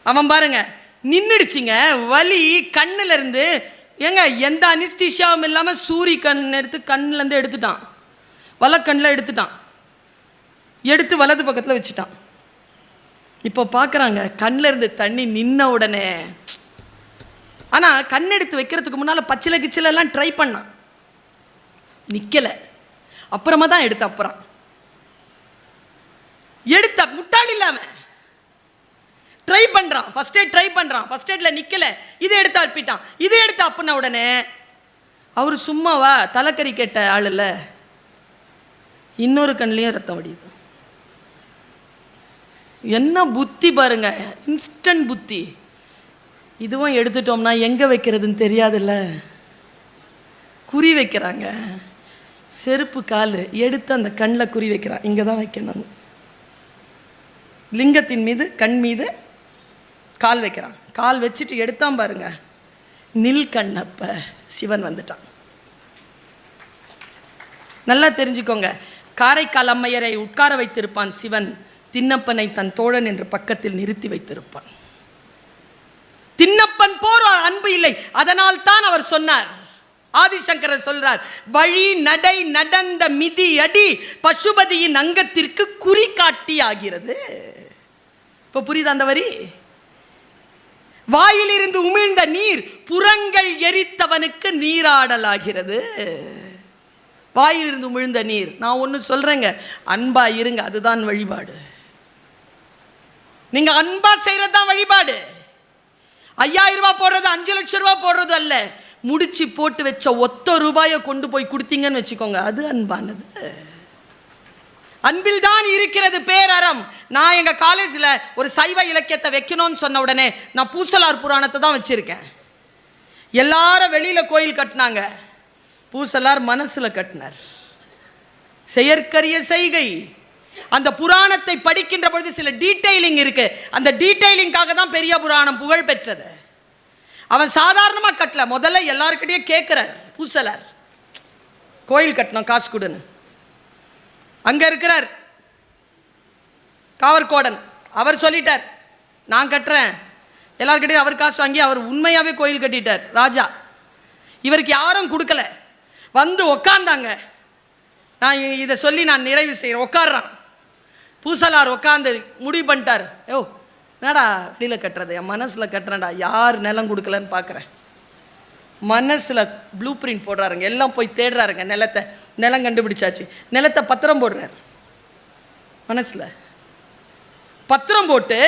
[SPEAKER 1] அவன் பாருங்க நின்றுடுச்சிங்க, வலி கண்ணுல இருந்து. ஏங்க எந்த அனிஸ்தீஷியாவும் இல்லாம சூரி கண் எடுத்து கண்ணுல இருந்து எடுத்துட்டான், வலக்கண்ணில் எடுத்துட்டான், எடுத்து வலது பக்கத்தில் வச்சுட்டான். இப்போ பார்க்குறாங்க கண்ணில் இருந்து தண்ணி நின்ன உடனே. ஆனால் கண் எடுத்து வைக்கிறதுக்கு முன்னால் பச்சில கிச்சில எல்லாம் ட்ரை பண்ணான், நிற்கலை. அப்புறமா தான் அப்புறம் எடுத்த முட்டாள் இல்லாம ட்ரை பண்றான். ஃபர்ஸ்ட் எய்ட் ட்ரை பண்றான், ஃபர்ஸ்ட் எய்ட்ல நிக்கல, இதை எடுத்து அப்பிட்டான். இதை எடுத்து அப்புன உடனே அவர் சும்மாவா தலைக்கறி கேட்ட ஆள் இல்ல, இன்னொரு கண்ணிலையும் ரத்தம் வடியுது. என்ன புத்தி பாருங்க, இன்ஸ்டன்ட் புத்தி. இதுவும் எடுத்துட்டோம்னா எங்க வைக்கிறதுன்னு தெரியாதுல்ல. குறி வைக்கிறாங்க, செருப்பு கால் எடுத்து அந்த கண்ணில் குறி வைக்கிறான். இங்கே தான் வைக்கணும், லிங்கத்தின் மீது கண் மீது கால் வைக்கிறான். கால் வச்சுட்டு எடுத்தான் பாருங்க, நில் கண்ணப்ப சிவன் வந்துட்டான். நல்லா தெரிஞ்சுக்கோங்க, காரைக்கால் அம்மையரை உட்கார வைத்திருப்பான் சிவன், திண்ணப்பனை தன் தோழன் என்று பக்கத்தில் நிறுத்தி வைத்திருப்பான். திண்ணப்பன் போர் அன்பு இல்லை, அதனால் தான் அவர் சொன்னார், ஆதிசங்கரர் சொல்றார், வழி நடை நடந்த மிதி அடி பசுபதியின் அங்கத்திற்கு குறி காட்டி ஆகிறது. இப்ப புரியுதா அந்த வரி? வாயிலிருந்து உமிழ்ந்த நீர் புறங்கள் எரித்தவனுக்கு நீராடலாகிறது. வாயிலிருந்து உமிழ்ந்த நீர். நான் ஒன்று சொல்றேங்க, அன்பா இருங்க, அதுதான் வழிபாடு. நீங்க அன்பா செய்யறது தான் வழிபாடு. 5000 ரூபாய் போடுறது, 5 லட்சம் ரூபாய் போடுறது அல்ல. முடிச்சு போட்டு வச்ச ஒத்த ரூபாயை கொண்டு போய் கொடுத்தீங்கன்னு வச்சுக்கோங்க, அது அன்பானது. அன்பில் தான் இருக்கிறது பேரறம். நான் எங்க காலேஜில் ஒரு சைவ இலக்கியத்தை வைக்கணும்னு சொன்ன உடனே நான் பூசலார் புராணத்தை தான் வச்சிருக்கேன். எல்லாரும் வெளியில கோயில் கட்டினாங்க, பூசலார் மனசுல கட்டினார். செயற்கரிய செய்கை. அந்த புராணத்தை படிக்கின்ற பொழுது சில டீடைலிங் இருக்கு. அந்த டீடைலிங்காக தான் பெரிய புராணம் புகழ் பெற்றது. அவன் சாதாரணமா கட்டல, முதல்ல எல்லாருக்கிட்டையும் கேட்கிறார். பூசலார் கோயில் கட்டணும், காசு கொடுன்னு. அங்க இருக்கிறார் காவற்கோடன், அவர் சொல்லிட்டார் நான் கட்டுறேன். எல்லாருக்கிட்டையும் அவர் காசு வாங்கி அவர் உண்மையாவே கோயில் கட்டிட்டார் ராஜா. இவருக்கு யாரும் கொடுக்கல. வந்து உக்காந்தாங்க. நான் இதை சொல்லி நான் நிறைவு செய்கிறேன். உட்காடுறான் பூசலார், உட்காந்து முடிவு பண்ணிட்டார், யோ என்னடா வெளியில் கட்டுறது, என் மனசில் கட்டுறேன்டா, யார் நிலம் கொடுக்கலன்னு பார்க்குறேன். மனசில் ப்ளூ பிரிண்ட் போடுறாருங்க, எல்லாம் போய் தேடுறாருங்க நிலத்தை. நிலம் கண்டுபிடிச்சாச்சு, நிலத்தை பத்திரம் போடுறார். மனசில் பத்திரம் போட்டு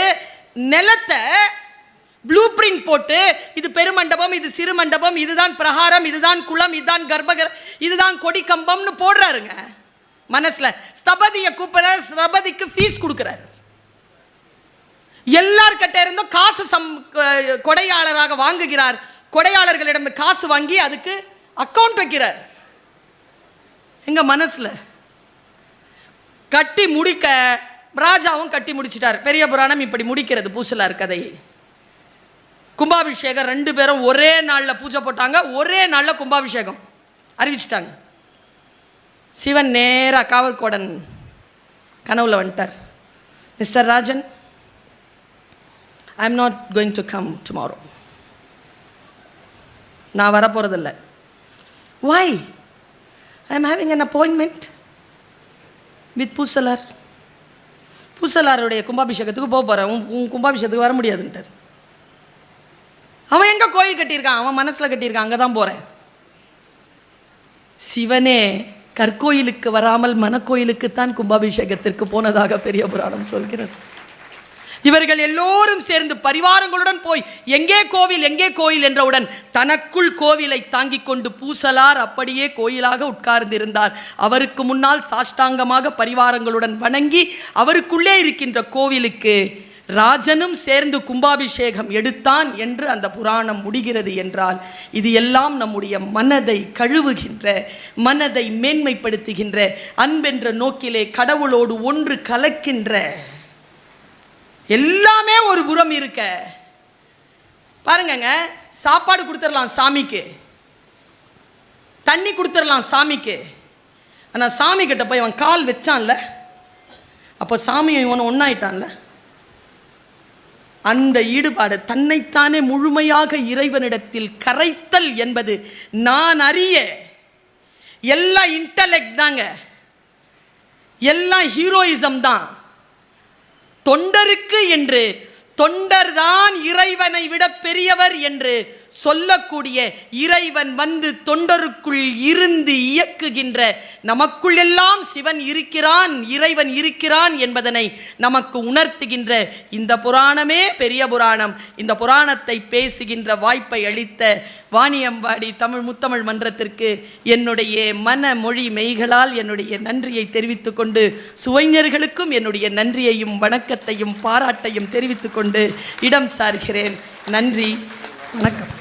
[SPEAKER 1] நிலத்தை ப்ளூ பிரிண்ட் போட்டு, இது பெருமண்டபம், இது சிறு மண்டபம், இதுதான் பிரகாரம், இதுதான் குளம், இதுதான் கர்ப்பகர், இதுதான் கொடி கம்பம்னு போடுறாருங்க மனசுல. ஸ்தபதியை கூப்பிடுற, ஸ்தபதிக்கு ஃபீஸ் கொடுக்கிறார். எல்லார்கிட்ட இருந்தும் காசு கொடையாளராக வாங்குகிறார். கொடையாளர்களிடம் காசு வாங்கி அதுக்கு அக்கௌண்ட் வைக்கிறார். எங்கள் மனசில் கட்டி முடிக்க ராஜாவும் கட்டி முடிச்சிட்டார். பெரிய புராணம் இப்படி முடிக்கிறது பூசலார் கதையை. கும்பாபிஷேகம் 2 பேரும் ஒரே நாளில் பூஜை போட்டாங்க, ஒரே நாளில் கும்பாபிஷேகம் அறிவிச்சிட்டாங்க. சிவன் நேராக காவல்கோடன் கனவுல வந்துட்டார். Mister Rajan, I am not going to come tomorrow. நான் வரப்போகிறதில்ல. Why? I am having an appointment with Poosalar. பூசலாருடைய கும்பாபிஷேகத்துக்கு போக போகிறேன், உன் கும்பாபிஷேகத்துக்கு வர முடியாதுன்ட்டார். அவன் எங்கே கோயில் கட்டியிருக்கான்? அவன் மனசில் கட்டியிருக்கான், அங்கே தான் போகிறேன். சிவனே கற்கோயிலுக்கு வராமல் மனக்கோயிலுக்குத்தான் கும்பாபிஷேகத்திற்கு போனதாக பெரிய புராணம் சொல்கிறது. இவர்கள் எல்லோரும் சேர்ந்து பரிவாரங்களுடன் போய் எங்கே கோவில் எங்கே கோயில் என்றவுடன் தனக்குள் கோவிலை தாங்கிக் கொண்டு பூசலார் அப்படியே கோயிலாக உட்கார்ந்திருந்தார். அவருக்கு முன்னால் சாஷ்டாங்கமாக பரிவாரங்களுடன் வணங்கி அவருக்குள்ளே இருக்கின்ற கோவிலுக்கு ராஜனும் சேர்ந்து கும்பாபிஷேகம் எடுத்தான் என்று அந்த புராணம் முடிகிறது. என்றால் இது எல்லாம் நம்முடைய மனதை கழுவுகின்ற, மனதை மேன்மைப்படுத்துகின்ற, அன்பென்ற நோக்கிலே கடவுளோடு ஒன்று கலக்கின்ற எல்லாமே ஒரு புறம் இருக்க. பாருங்கங்க, சாப்பாடு கொடுத்துடலாம் சாமிக்கு, தண்ணி கொடுத்துடலாம் சாமிக்கு. ஆனால் சாமி கிட்ட போய் அவன் கால் வச்சான்ல, அப்போ சாமியை இவன் ஒன்றாயிட்டான்ல. அந்த ஈடுபாடு, தன்னைத்தானே முழுமையாக இறைவனிடத்தில் கரைத்தல் என்பது நான் அறிய எல்லாம் இன்டலெக்ட் தாங்க, எல்லாம் ஹீரோயிசம் தான். தொண்டருக்கு என்று தொண்டர்தான் இறைவனை விட பெரியவர் என்று சொல்லக்கூடிய இறைவன் வந்து தொண்டருக்குள் இருந்து இயக்குகின்ற, நமக்குள் எல்லாம் சிவன் இருக்கிறான், இறைவன் இருக்கிறான் என்பதனை நமக்கு உணர்த்துகின்ற இந்த புராணமே பெரிய புராணம். இந்த புராணத்தை பேசுகின்ற வாய்ப்பை அளித்த வாணியம்பாடி தமிழ் முத்தமிழ் மன்றத்திற்கு என்னுடைய மன மொழி மெய்களால் என்னுடைய நன்றியை தெரிவித்துக் கொண்டு, சுவைஞர்களுக்கும் என்னுடைய நன்றியையும் வணக்கத்தையும் பாராட்டையும் தெரிவித்துக் கொண்டு இடம் சார்கிறேன். நன்றி, வணக்கம்.